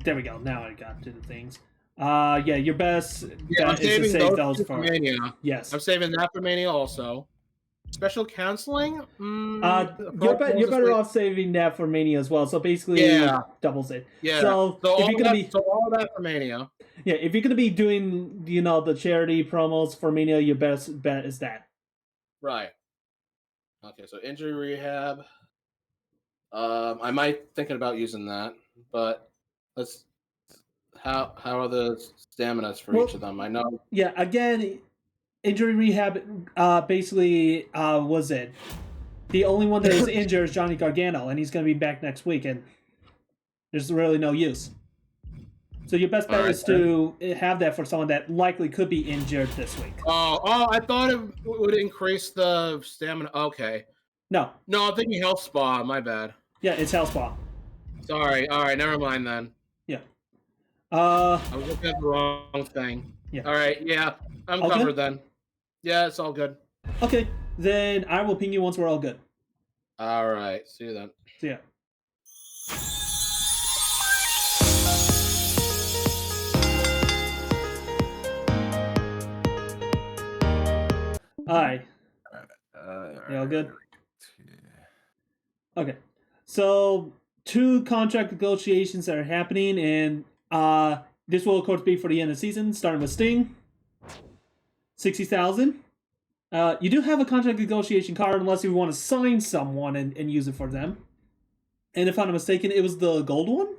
There we go. Now I got to the things. Yeah, your best Yeah, I'm bet is to saving save those those for for Mania. Yes. I'm saving that for Mania also. Special counseling? You're better off saving that for Mania as well. So basically, Yeah. doubles it. Yeah. So if you're gonna be, all that for Mania. yeah, if you're gonna be doing, the charity promos for Mania, your best bet is that. Right. Okay, so injury rehab. I might thinking about using that, but let's. How are the staminas for each of them? I know. Yeah, again, injury rehab. Basically, was it the only one that is injured is Johnny Gargano, and he's gonna be back next week, and there's really no use. So your best bet is to have that for someone that likely could be injured this week. Oh! I thought it would increase the stamina. Okay. No, I'm thinking health spa. My bad. yeah, it's Health Spa. Sorry. All right, never mind then. Yeah. I was looking at the wrong thing. Yeah. All right. Yeah, I'm Okay. covered then. Yeah, it's all good. Okay, then I will ping you once we're all good. All right. See you then. See ya. Alright. You all good? Okay. So 2 contract negotiations that are happening, and this will of course be for the end of the season, starting with Sting. 60,000. You do have a contract negotiation card unless you want to sign someone and use it for them. And if I'm not mistaken, it was the gold one?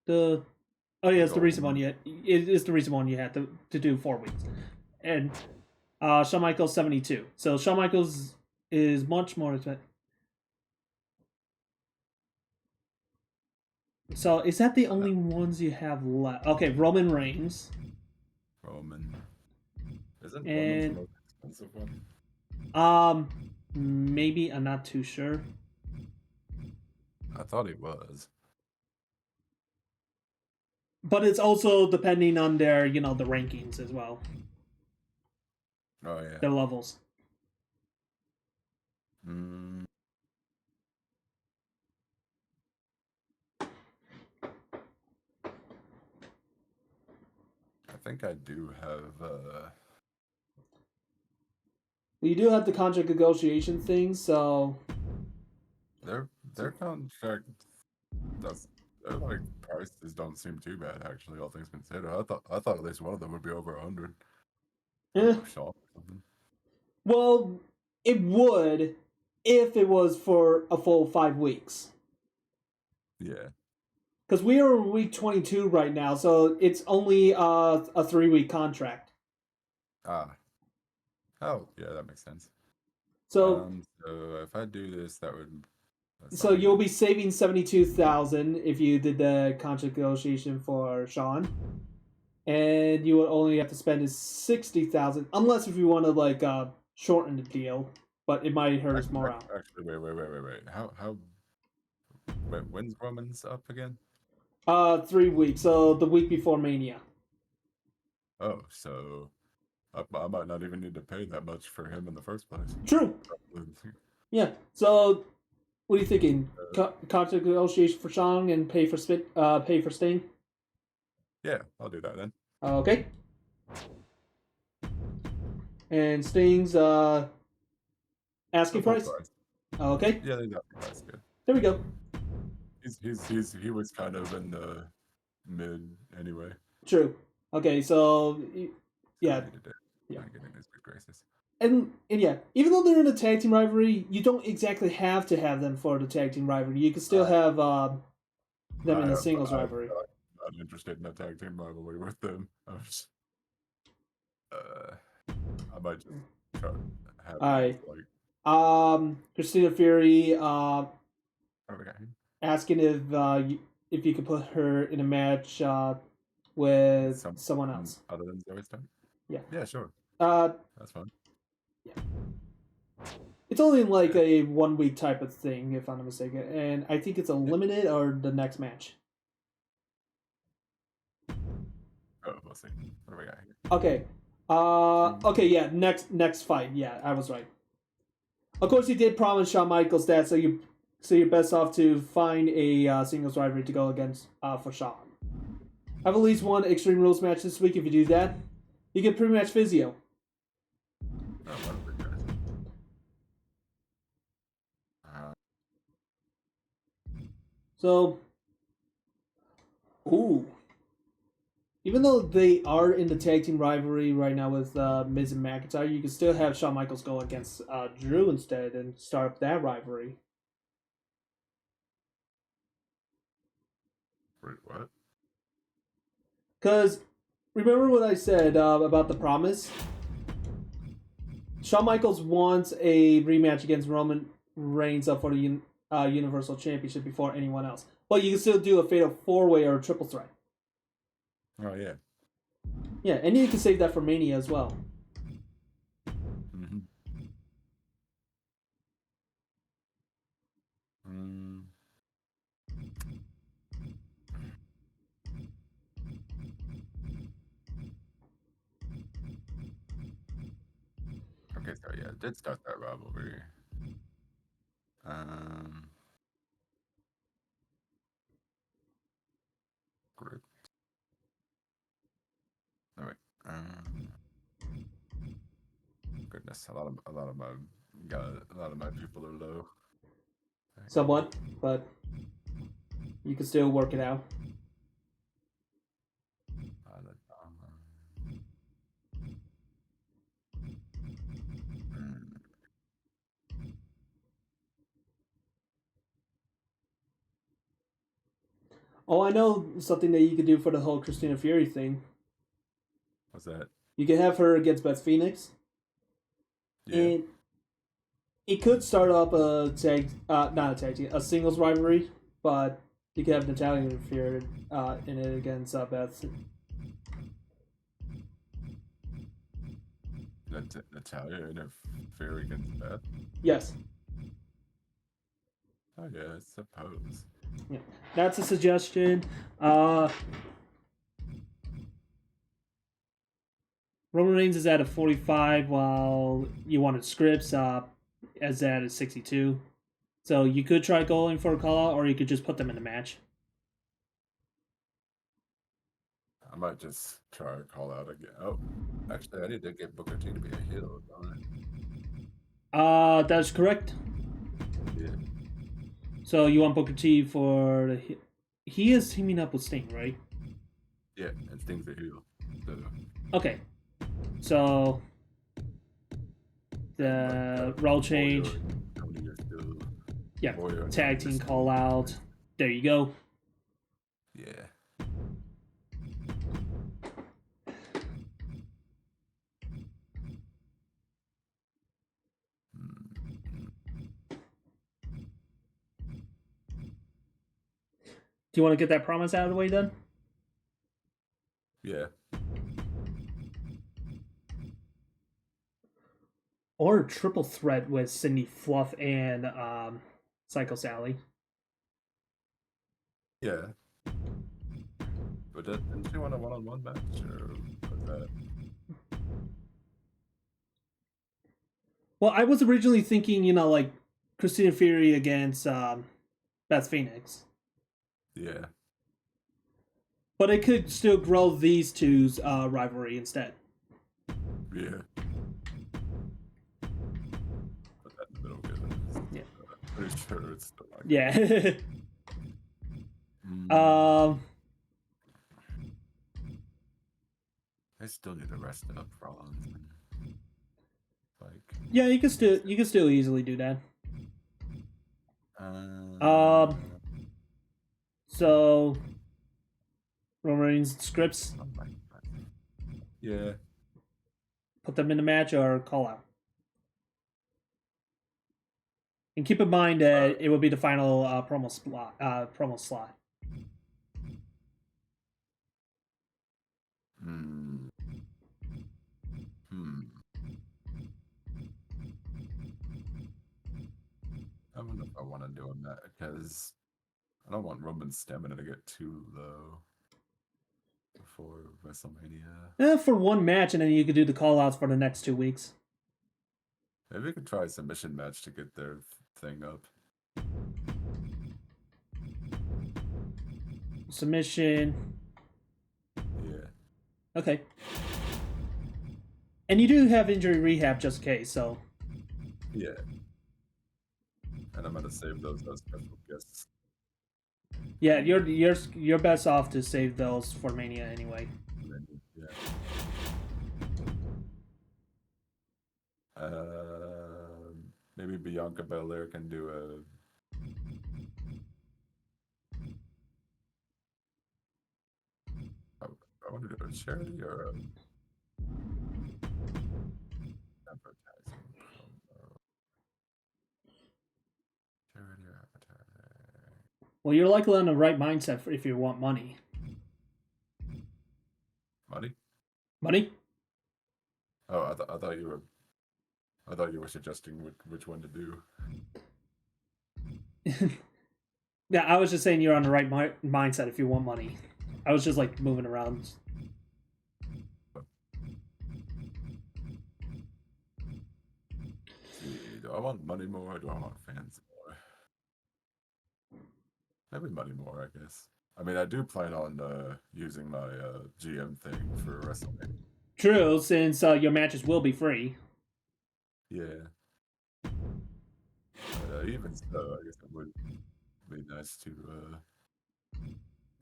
It's the recent one you had. It is the recent one you had to do 4 weeks. And Shawn Michaels 72. So Shawn Michaels is much more expensive. So is that the only ones you have left? Okay, Roman Reigns. Roman. Isn't And- Roman the most expensive one? Maybe, I'm not too sure. I thought he was. But it's also depending on their, the rankings as well. Oh yeah. Their levels. Mm. I think I do have. We do have the contract negotiation thing, so Their contract their like prices don't seem too bad actually, all things considered. I thought at least one of them would be over 100. eh. Shaw or something. Well, it would if it was for a full 5 weeks. Yeah. Because we are in week 22 right now, so it's only a 3-week contract. Ah. Oh, yeah, that makes sense. So So if I do this, that would. so you'll be saving 72,000 if you did the contract negotiation for Sean, and you would only have to spend is 60,000, unless if you want to like shorten the deal, but it might hurt his morale. Actually, wait. When's Roman's up again? 3 weeks, so the week before Mania. Oh, so I might not even need to pay that much for him in the first place. True. Yeah. So, what are you thinking? Contract negotiation for Sean and pay for Sting. Yeah, I'll do that then. Okay. And Sting's asking price. Okay. Yeah, they got the price good. There we go. He was kind of in the mid anyway. True. Okay, so yeah. Yeah. Getting his good graces. And yeah, even though they're in a tag team rivalry, you don't exactly have to have them for the tag team rivalry. You can still have them in a singles rivalry. I'm not interested in a tag team rivalry with them. I might just try to have Alright. like Christina Fury okay. asking if you could put her in a match with someone else. Other than Zoe Stark? Yeah. Yeah, sure. That's fine. It's only like a 1-week type of thing, if I'm not mistaken, and I think it's a limited or the next match. Oh, we'll see. What do we got here? Okay. Okay, yeah, next fight. Yeah, I was right. Of course, you did promise Shawn Michaels that, so you're best off to find a singles rivalry to go against for Shawn. Have at least one Extreme Rules match this week. If you do that, you get pre-match physio. Oh, what are we doing? So, ooh. Even though they are in the tag team rivalry right now with Miz and McIntyre, you can still have Shawn Michaels go against Drew instead and start up that rivalry. Wait, what? Because, remember what I said about the promise? Shawn Michaels wants a rematch against Roman Reigns for the Universal Championship before anyone else. But you can still do a fatal 4-way or a triple threat. Oh, yeah. Yeah, and you can save that for Mania as well. Mm-hmm. Okay, so yeah, it did start that rivalry. Great. All right. Goodness, a lot of my people are low. Somewhat, but you can still work it out. Oh, I know something that you could do for the whole Christina Fury thing. What's that? You could have her against Beth Phoenix. Yeah. And it could start up a a singles rivalry, but you could have Natalia interfere in it against Beth. Natalia interfere against Beth? Yes. Oh yeah, I suppose. Yeah, that's a suggestion. Roman Reigns is at a 45, while you wanted Scripps as at a 62. So you could try going for a call out, or you could just put them in the match. I might just try to call out again. Oh, actually, I need to get Booker T to be a heel, don't I? That's correct. Yeah. So you want Booker T for the... He is teaming up with Sting, right? Yeah, and Sting's a heel. So. Okay. So the role change. Yeah, tag team call out. There you go. Yeah. Do you want to get that promise out of the way then? Yeah. Or a triple threat with Cindy Fluff and Psycho Sally. Yeah. But didn't she want a one-on-one match, or was that? Well, I was originally thinking, like Christina Fury against Beth Phoenix. Yeah. But it could still grow these two's rivalry instead. Yeah. Put that in the middle, good. Yeah. Pretty sure it's still like. Yeah. I still need to rest up Rollins. Like. Yeah, you can still easily do that. So Roman Reigns scripts. Yeah. Put them in the match or call out. And keep in mind that it will be the final promo slot. I don't know if I want to do that because I don't want Roman's stamina to get too low before WrestleMania. For one match, and then you could do the call outs for the next 2 weeks. Maybe we could try a submission match to get their thing up. Submission. Yeah. Okay. And you do have injury rehab just in case, so. Yeah. And I'm gonna save those as special guests. Yeah, you're best off to save those for Mania anyway. Yeah. Maybe Bianca Belair can do a. I want to do a charity or a advertising promo. Charity or advertising. Well, you're likely on the right mindset if you want money. Money? Money? Oh, I thought you were suggesting which one to do. Yeah, I was just saying you're on the right mindset if you want money. I was just like moving around. Do I want money more or do I want fans more? Maybe money more, I guess. I mean, I do plan on using my GM thing for WrestleMania. True, since your matches will be free. Yeah. But even so, I guess it would be nice to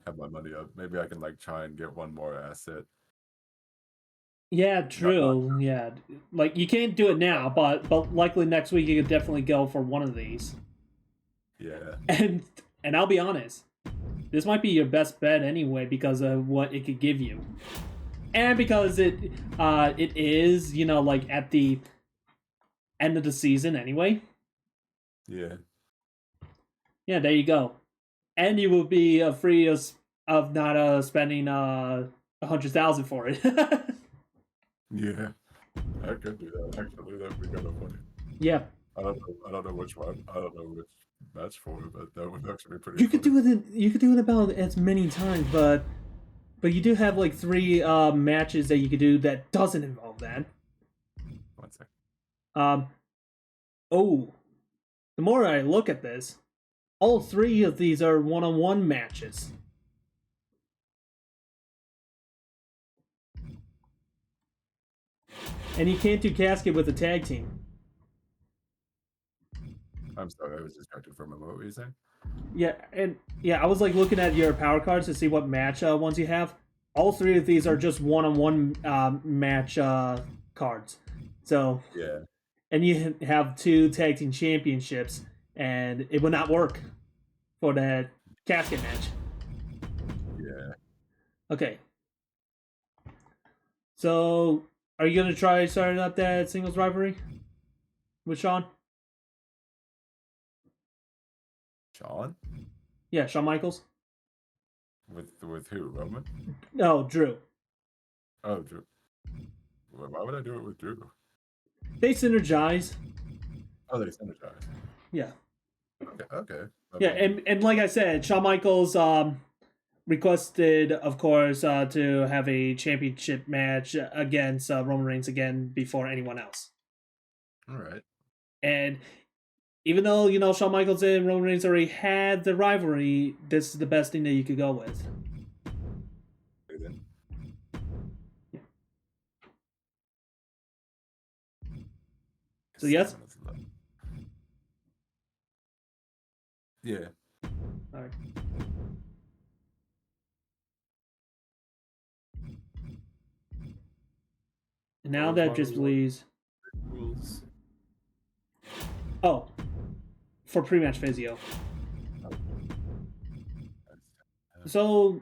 have my money up. Maybe I can like try and get one more asset. Yeah, true. Yeah, like you can't do it now, but likely next week you could definitely go for one of these. Yeah. And I'll be honest, this might be your best bet anyway because of what it could give you, and because it is like at the end of the season anyway. Yeah. Yeah, there you go, and you will be free of not spending $100,000 for it. Yeah. I could do that. Actually, that'd be kind of funny. Yeah. I don't know which one. I don't know which match for it, but that would actually be pretty. You could do it. You could do it about as many times, but you do have like 3 matches that you could do that doesn't involve that. 1 second. Oh, the more I look at this, all 3 of these are one-on-one matches. And you can't do casket with a tag team. I'm sorry, I was distracted for a moment. What were you saying? Yeah, I was like looking at your power cards to see what match ones you have. All 3 of these are just one-on-one match cards. So Yeah. And you have 2 tag team championships, and it would not work for that casket match. Okay. So, are you gonna try starting up that singles rivalry with Shawn? Sean? Yeah, Shawn Michaels. With who? Roman? No, Drew. Oh, Drew. Why would I do it with Drew? They synergize. Oh, they synergize. Yeah. Okay. I Yeah, mean, and like I said, Shawn Michaels requested, of course, to have a championship match against Roman Reigns again before anyone else. all right. And even though, Shawn Michaels and Roman Reigns already had the rivalry, this is the best thing that you could go with. Okay, then. So, yes? 7 minutes left. Yeah. All right. And now Where's that my just reward? believes. Rules. Oh, for pre-match physio. So,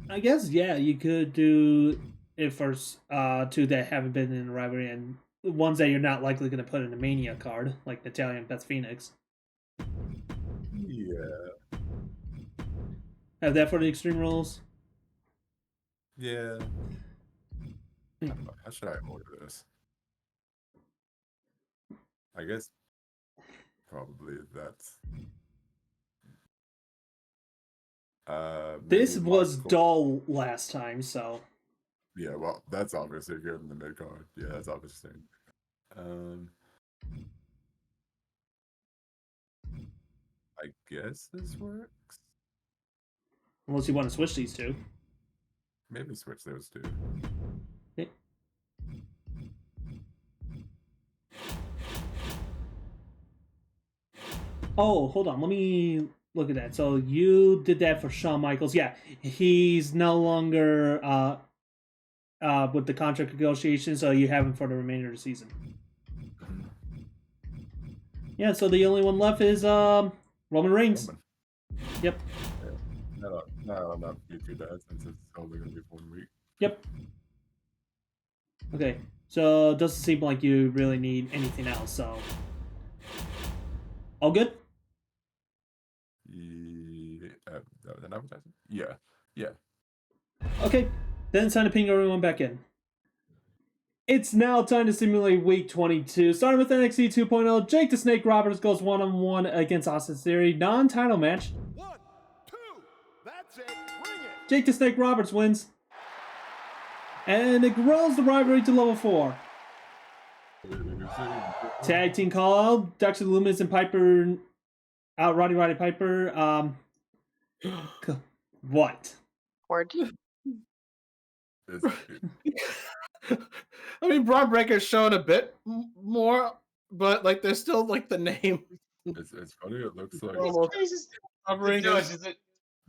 I guess, yeah, you could do it for two that haven't been in the rivalry and ones that you're not likely going to put in the Mania card, like Natalia and Beth Phoenix. Yeah. Have that for the Extreme Rules. Yeah. I don't know. How should I order this? I guess probably that's. This Maybe was Michael. dull last time, so. Yeah, well, that's obviously good in the mid card. Yeah, that's obviously. I guess this works. Unless you want to switch these two. Maybe switch those two. Okay. Oh, hold on. Let me look at that. So you did that for Shawn Michaels. Yeah, he's no longer with the contract negotiations, so you have him for the remainder of the season. Yeah, so the only one left is Roman Reigns. Roman. Yep. No, not be too bad since it's only gonna be 1 week. Yep. Okay, so it doesn't seem like you really need anything else, so. All good? Yeah, that was an advertisement? Yeah. Okay, then it's time to ping everyone back in. It's now time to simulate Week 22. Starting with NXT 2.0, Jake the Snake Roberts goes one-on-one against Austin Theory. Non-title match. 1, 2, that's it, bring it. Jake the Snake Roberts wins. And it grows the rivalry to level 4. Tag team call out. Dexter Lumis and Piper. Roddy Piper. What? Word. I mean, Braun Breaker's shown a bit more, but like there's still like the name It's funny. It looks like almost covering No, his it's just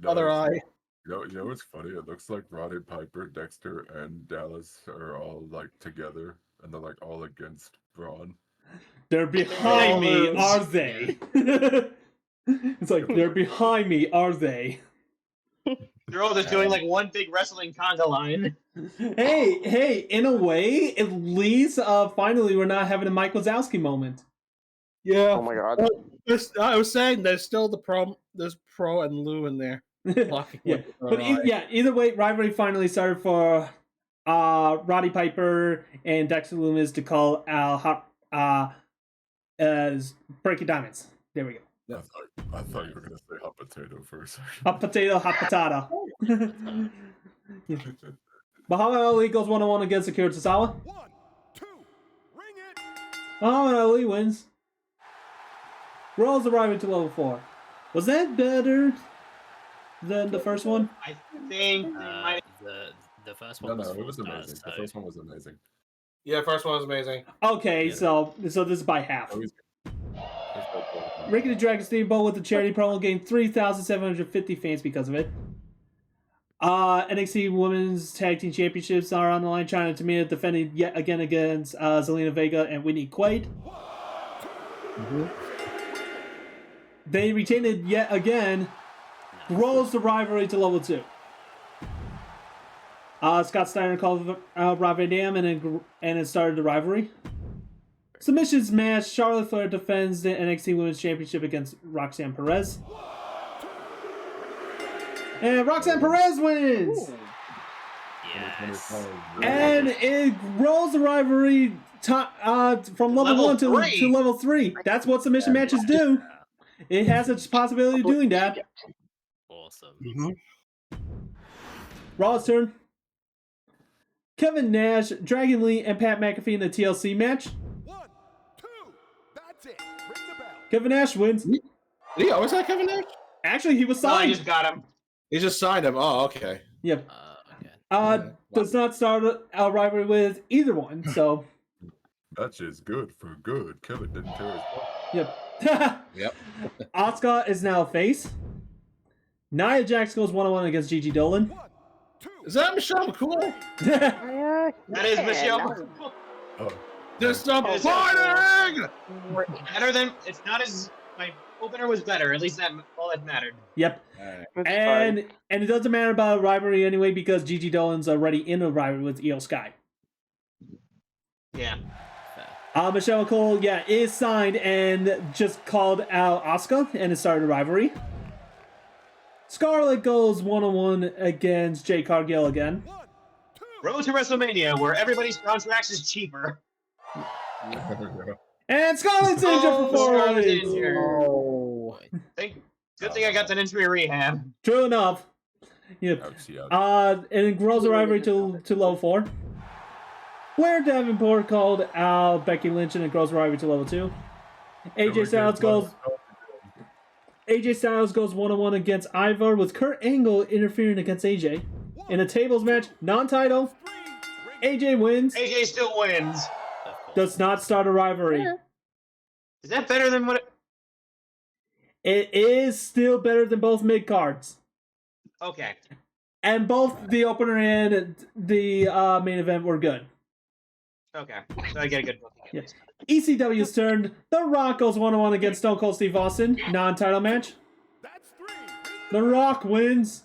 other eye. You know what's funny? It looks like Roddy Piper, Dexter, and Dallas are all like together, and they're like all against Braun. They're behind me, are they? It's like, they're behind me, are they? they're all just doing like one big wrestling conga line. Hey, in a way, at least finally we're not having a Mike Wazowski moment. Yeah. Oh my god. I was saying there's still there's Pro and Lou in there. Yeah, but either way, rivalry finally started for Roddy Piper and Dexter Lumis to call Breaking Diamonds. There we go. I thought you were gonna say hot potato for a second. Hot potato, hot patata. Yeah. Muhammad Ali goes one-on-one against Akira Tozawa. 1, 2, ring it. Muhammad Ali wins. Rolls the rivalry to level 4. Was that better than the first one? I think they might. The first No, one was it was 4 amazing. stars, The so first one was amazing. Yeah, first one was amazing. Okay, Yeah. so this is by half. Always- Ricky the Dragon Steamboat with the charity promo gained 3,750 fans because of it. NXT Women's Tag Team Championships are on the line. China Tamina defending yet again against Zelina Vega and Whitney Quaid. They retained it yet again. Grows the rivalry to level 2. Scott Steiner called out Rob Van Dam, and it started the rivalry. Submissions match: Charlotte Flair defends the NXT Women's Championship against Roxanne Perez. And Roxanne Perez wins! Yes. And it rolls the rivalry from level 1 to level 3. That's what submission matches do. It has a possibility of doing that. Awesome. Raw's turn. Kevin Nash, Dragon Lee, and Pat McAfee in the TLC match. 1, 2, that's it. Ring the bell. Kevin Nash wins. Did he always have Kevin Nash? Actually, he was No, I signed. just got him. He just signed him. Oh, okay. Yep. Okay. Does not start a rivalry with either one, so. That's just good for good. Kevin didn't tear his butt. Yep. Yep. Asuka is now a face. Nia Jax goes 1-on-1 against Gigi Dolan. 1, 2, Is that Michelle McCool? That is Michelle. Oh, Just stop Yes. fighting! Better than it's not as my opener was better. At least that all that mattered. Yep. It's And fine. it doesn't matter about a rivalry anyway because Gigi Dolan's already in a rivalry with Io Sky. Yeah. Michelle McCool, is signed and just called out Asuka and it started a rivalry. Scarlett goes 1-on-1 against Jade Cargill again. 1, 2. Road to WrestleMania, where everybody's contracts is cheaper. And Scarlett's injured for 4 Scarlett's weeks. injured. Oh. Good thing I got that injury rehab. True enough. Yep. ouch, yeah. And it grows the rivalry to level 4. Blair Davenport called out Becky Lynch and it grows the rivalry to level 2. AJ Styles goes 1-on-1 against Ivar with Kurt Angle interfering against AJ. In a tables match, non-title, 3, ring AJ wins. AJ still wins. Of course. Does not start a rivalry. Is that better than what? It is still better than both mid cards. Okay. And both the opener and the main event were good. Okay. So I get a good booking. At Yeah. least. ECW's turn. The Rock goes 1-on-1 against Stone Cold Steve Austin. Non-title match. That's 3. The Rock wins.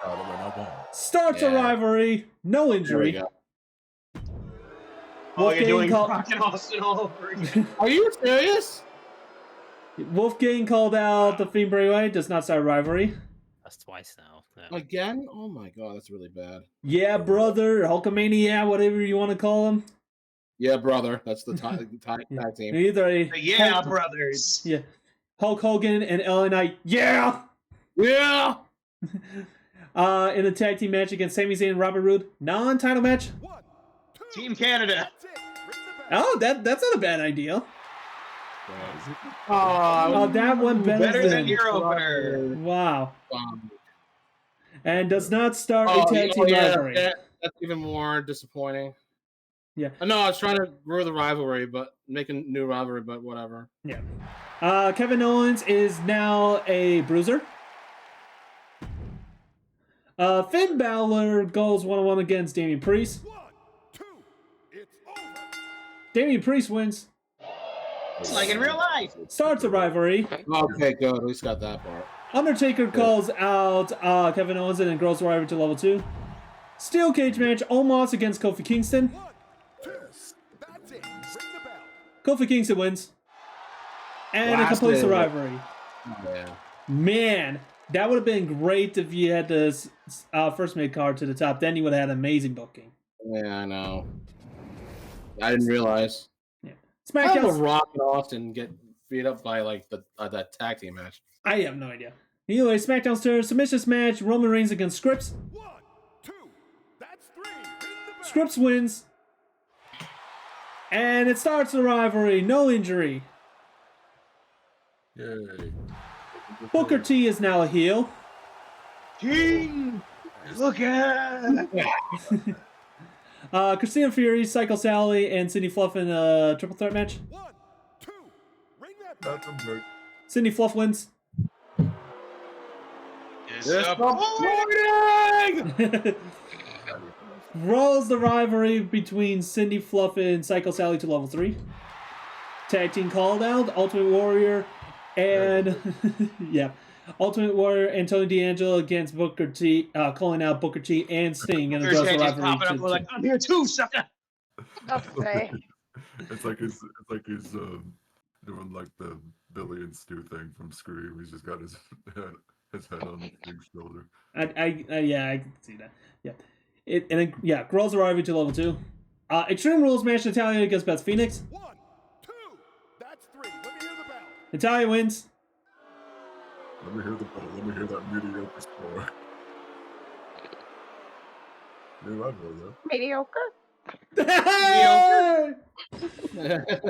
Out of an elbow. Starts a Yeah. rivalry. No There we injury. go. Oh, you're Wolfgang doing called- Rock and Austin all over again. Are you serious? Wolfgang called out the Fiend Bray Wyatt. Does not start a rivalry. That's twice now. Yeah. Again? Oh my god, that's really bad. Yeah, brother. Hulkamania, whatever you want to call him. Yeah, brother. That's the tag team. Either a The Yeah Hulk, Brothers. yeah, Hulk Hogan and LA Knight. Yeah. Yeah! In a tag team match against Sami Zayn and Robert Roode. Non-title match. 1, 2. Team Canada. That's it. Ring the bell. Oh, that's not a bad idea. Oh, That one Better than your opener. Wow. And does not start a Oh, tag team yeah, rivalry. that's even more disappointing. Yeah. No, I was trying to grow the rivalry, but make a new rivalry, but whatever. Yeah. Kevin Owens is now a bruiser. Finn Balor goes 1-on-1 against Damian Priest. 1, 2. It's over. Damian Priest wins. It's like in real life. Starts a rivalry. Okay, good. At least got that part. Undertaker calls out Kevin Owens and grows the rivalry to level 2. Steel cage match, Omos against Kofi Kingston. 1, 2. That's it. Ring the bell. Kofi Kingston wins. And it Blasted. completes the rivalry. Yeah. Man, that would have been great if you had the first mid card to the top. Then you would have had amazing booking. Yeah, I know. I didn't realize. How did SmackDown. Rock and Austin get beat up by like the that tag team match? I have no idea. Anyway, SmackDown's turn. Submissions match. Roman Reigns against Scripps. 1, 2. That's 3. Ring the bell. Scripps wins. And it starts the rivalry. No injury. Yay. Booker T is now a heel. King. Look at. Christina Fury, Psycho Sally, and Cindy Fluff in a triple threat match. 1, 2. Ring that bell. That's a break. Cindy Fluff wins. Disappointing. Rolls the rivalry between Cindy Fluff and Psycho Sally to level 3. Tag team called out, Ultimate Warrior, and yeah, Ultimate Warrior Antonio D'Angelo against Booker T, calling out Booker T and Sting in a There's gross just rivalry. popping up like, I'm here too, sucker. That's say. It's like he's doing like the Billy and Stu thing from Scream. He's just got his head on Sting's shoulder. Yeah, I can see that. Yeah, girls rivalry to level 2. Extreme Rules match Natalia against Beth Phoenix. 1, 2, that's 3. Let me hear the bell. Natalia wins. Let me hear the bell. Let me hear that mediocre score. Dude, I'd know Mediocre.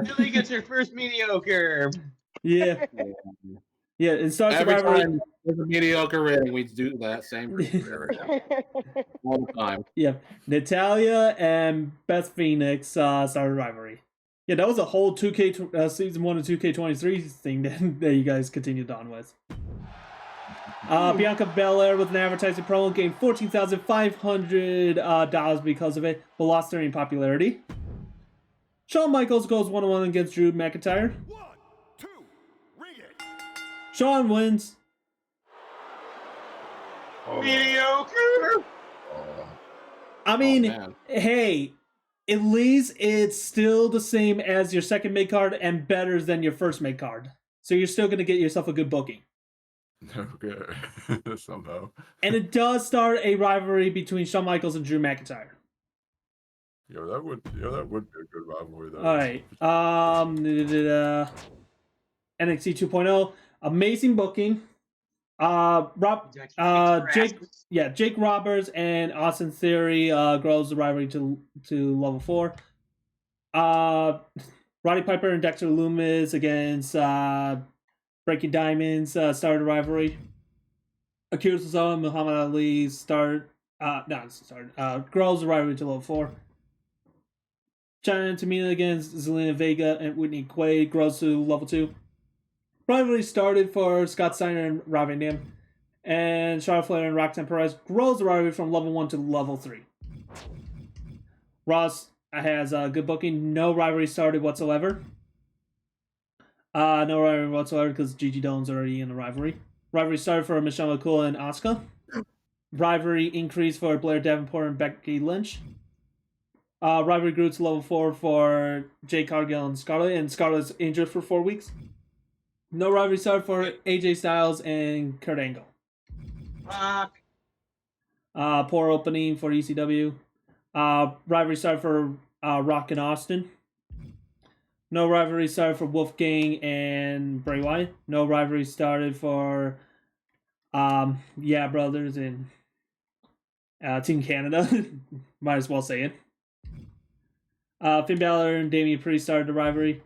Billy gets her first mediocre. Yeah. Yeah, it starts Every rivalry. time there's a mediocre rating, we do that same all the time. Yeah, Natalia and Beth Phoenix started rivalry. Yeah, that was a whole 2K season 1 of 2K23 thing that you guys continued on with. Bianca Belair with an advertising promo gained $14,500 because of it, but lost their popularity. Shawn Michaels goes 1-1 against Drew McIntyre. 1, 2, ring it. Shawn wins. Mediocre. I mean, man. hey, at least it's still the same as your second mid card and better than your first mid card. So you're still going to get yourself a good booking. Okay, somehow. And it does start a rivalry between Shawn Michaels and Drew McIntyre. That would be a good rivalry though. All right. NXT 2.0, amazing booking. Jake Roberts and Austin Theory grows the rivalry to level 4. Roddy Piper and Dexter Lumis against Breaking Diamonds started a rivalry. Akira Tozawa and Muhammad Ali grows the rivalry to level 4. China and Tamina against Zelina Vega and Whitney Quaid grows to level 2. Rivalry started for Scott Steiner and Rob Van Dam. And Charlotte Flair and Roxanne Perez grows the rivalry from level 1 to level 3. Ross has a good booking. No rivalry started whatsoever. No rivalry whatsoever because Gigi Dolan's already in the rivalry. Rivalry started for Michelle McCool and Asuka. Rivalry increased for Blair Davenport and Becky Lynch. Rivalry grew to level 4 for Jay Cargill and Scarlett's injured for 4 weeks. No rivalry started for AJ Styles and Kurt Angle. Fuck. Poor opening for ECW. Rivalry started for Rock and Austin. No rivalry started for Wolfgang and Bray Wyatt. No rivalry started for Brothers and Team Canada. Might as well say it. Finn Balor and Damian Priest started the rivalry.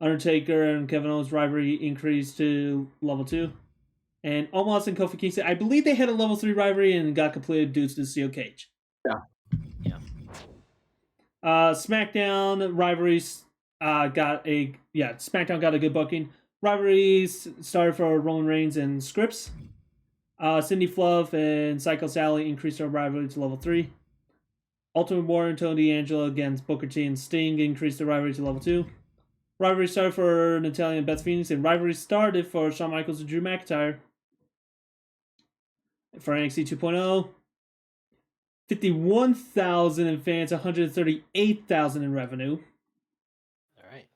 Undertaker and Kevin Owens' rivalry increased to level 2. And Omos and Kofi Kingston, I believe they had a level 3 rivalry and got completed due to the steel cage. Yeah. SmackDown rivalries SmackDown got a good booking. Rivalries started for Roman Reigns and Scripps. Cindy Fluff and Psycho Sally increased their rivalry to level 3. Ultimate Warrior and Tony D'Angelo against Booker T and Sting increased their rivalry to level 2. Rivalry started for Natalia and Beth Phoenix, and rivalry started for Shawn Michaels and Drew McIntyre. For NXT 2.0, 51,000 in fans, 138,000 in revenue. All right.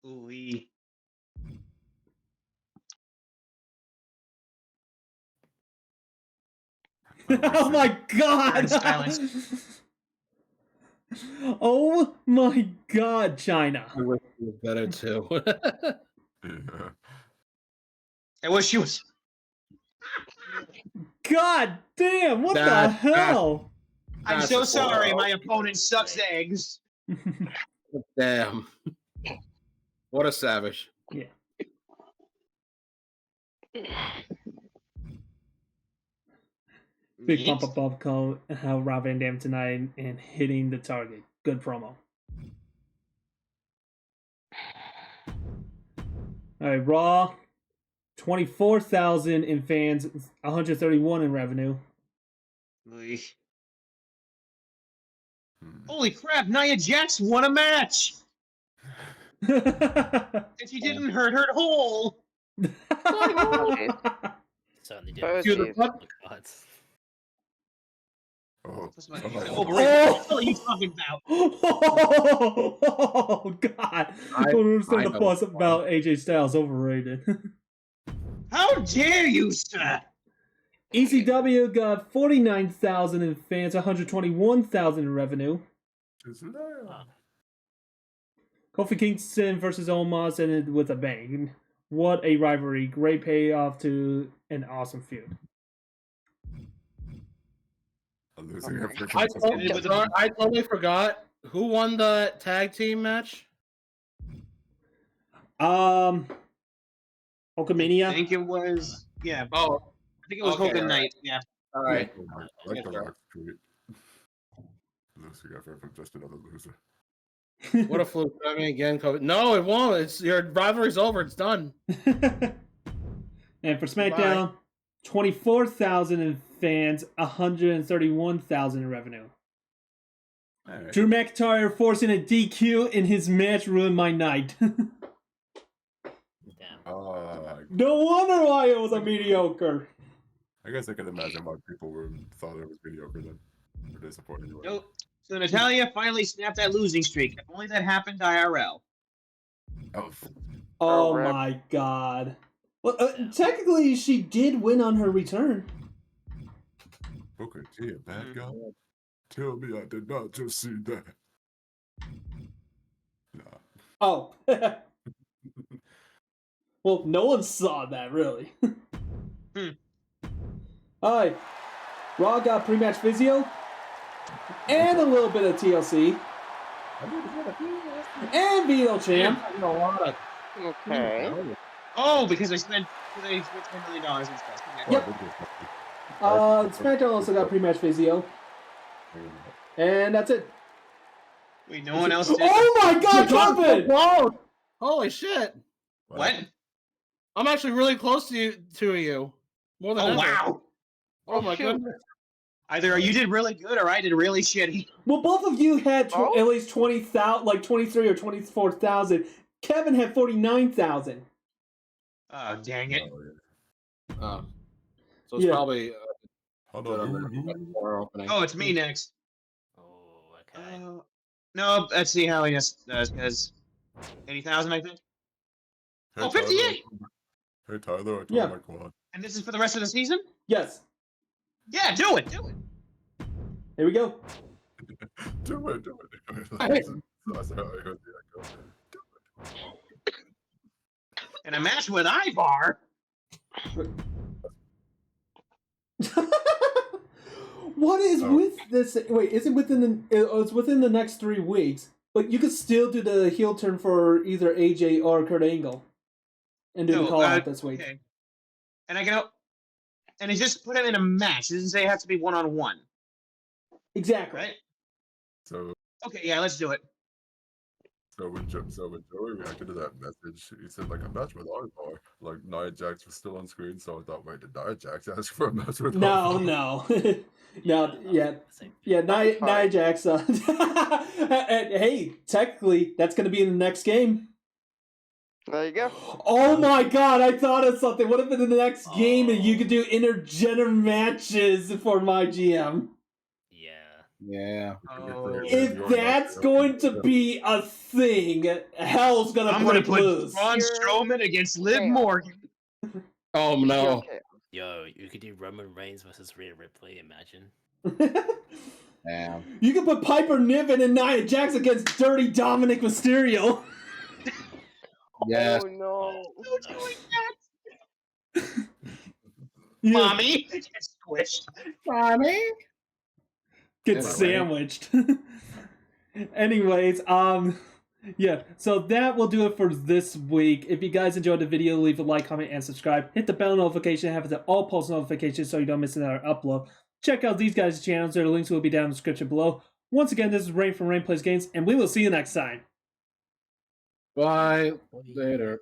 Ooh-wee. Oh my god! Silence. Oh my god, China. I wish it was better too. Yeah. I wish she was. God damn, what the That- hell? I'm That's so a sorry. blow. My opponent sucks eggs. Damn. What a savage. Yeah. Big pump above call how Rob Van Dam tonight and hitting the target. Good promo. Alright, Raw. 24,000 in fans, 131 in revenue. Ooh-wee. Hmm. Holy crap! Nia Jax won a match, and she didn't hurt her hole. certainly Oh, did. Dude, jeez. what? Oh, That's my somebody- overrated. What are you talking about? Oh God! I don't understand I the know. fuss about AJ Styles overrated. How dare you, sir? ECW got 49,000 in fans, 121,000 in revenue. It's there. Kofi Kingston versus Omos ended with a bang. What a rivalry! Great payoff to an awesome feud. I'm losing Oh my everything. I totally forgot who won the tag team match. Hulkamania. I think it was. Yeah. Oh, I think it was Okay, Hogan alright. Knight. Yeah. all right. Oh my, I like guess the so. rock tweet. Losing everything, just another loser. What a fluke! I mean, again, COVID. No, it won't. It's your rivalry's over. It's done. And for SmackDown, 24,000 in fans, 131,000 in revenue. Hey, Drew McIntyre forcing a DQ in his match ruined my night. Damn. No wonder why it was a mediocre. I guess I can imagine why people thought it was mediocre then. Or disappointed. Anyway. Nope. So Natalia finally snapped that losing streak. If only that happened IRL. Oh, Oh rip. my God. Well, technically, she did win on her return. Booker T, a bad guy? Tell me I did not just see that. Nah. Oh. Well, no one saw that, really. Alright. Raw got pre-match physio. And a little bit of TLC. And Vito Champ. Okay. Oh, because they spent $10 million in stuff. Okay. Yep. SmackDown also got pre-match physio. And that's it. Wait, no one else did. Oh my God, Kevin! Whoa! Holy shit! What? I'm actually really close to you. More than Oh ever. wow! Oh my shoot. goodness! Either you did really good or I did really shitty. Well, both of you had Oh. at least 20,000, like 23 or 24,000. Kevin had 49,000. Oh dang it! Oh. So it's Yeah. probably Hold good on on. the door opening. Oh, it's me next. Oh, okay. No, let's see how he just does. Because 80,000, I think. Hey, Oh, 58! Hey Tyler, I told Yeah. my quad. And this is for the rest of the season? Yes. Yeah, do it. Do it. Here we go. Do it. Hey. That's how I heard the echo. And a match with Ivar. What is Oh. with this? Wait, is it within it's within the next 3 weeks? But you could still do the heel turn for either AJ or Kurt Angle, and do the call out this week. Okay. And I go. And he just put him in a match. It doesn't say it has to be one-on-one, Exactly. right? So Okay, yeah, let's do it. when Joey reacted to that message, he said like a match with Ivar. Like Nia Jax was still on screen, so I thought, wait, did Nia Jax ask for a match with No, Ivar? no, no. Yeah, Same. yeah. Nia fine. Jax. And hey, technically, that's going to be in the next game. There you go. Oh my God! I thought of something. What if in the next game and you could do intergender matches for MyGM? Yeah. Yeah. Oh. If that's going to be a thing, hell's gonna I'm gonna break put loose. Braun Strowman against Liv Damn. Morgan. Oh no. Okay. Yo, you could do Roman Reigns versus Rhea Ripley, imagine. Damn. You can put Piper Niven and Nia Jax against Dirty Dominic Mysterio. Yes. Oh no. Yeah, Mommy get squished. Mommy. get Anyway. sandwiched. Anyways, yeah, so that will do it for this week. If you guys enjoyed the video, leave a like, comment, and subscribe. Hit the bell notification, have it to all post notifications so you don't miss another upload. Check out these guys' channels. Their links will be down in the description below. Once again, this is Rain from Rain Plays Games, and we will see you next time. Bye. Later.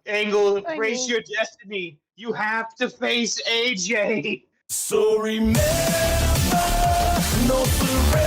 Angle, Angle. embrace your destiny. You have to face AJ. So remember, no surrender.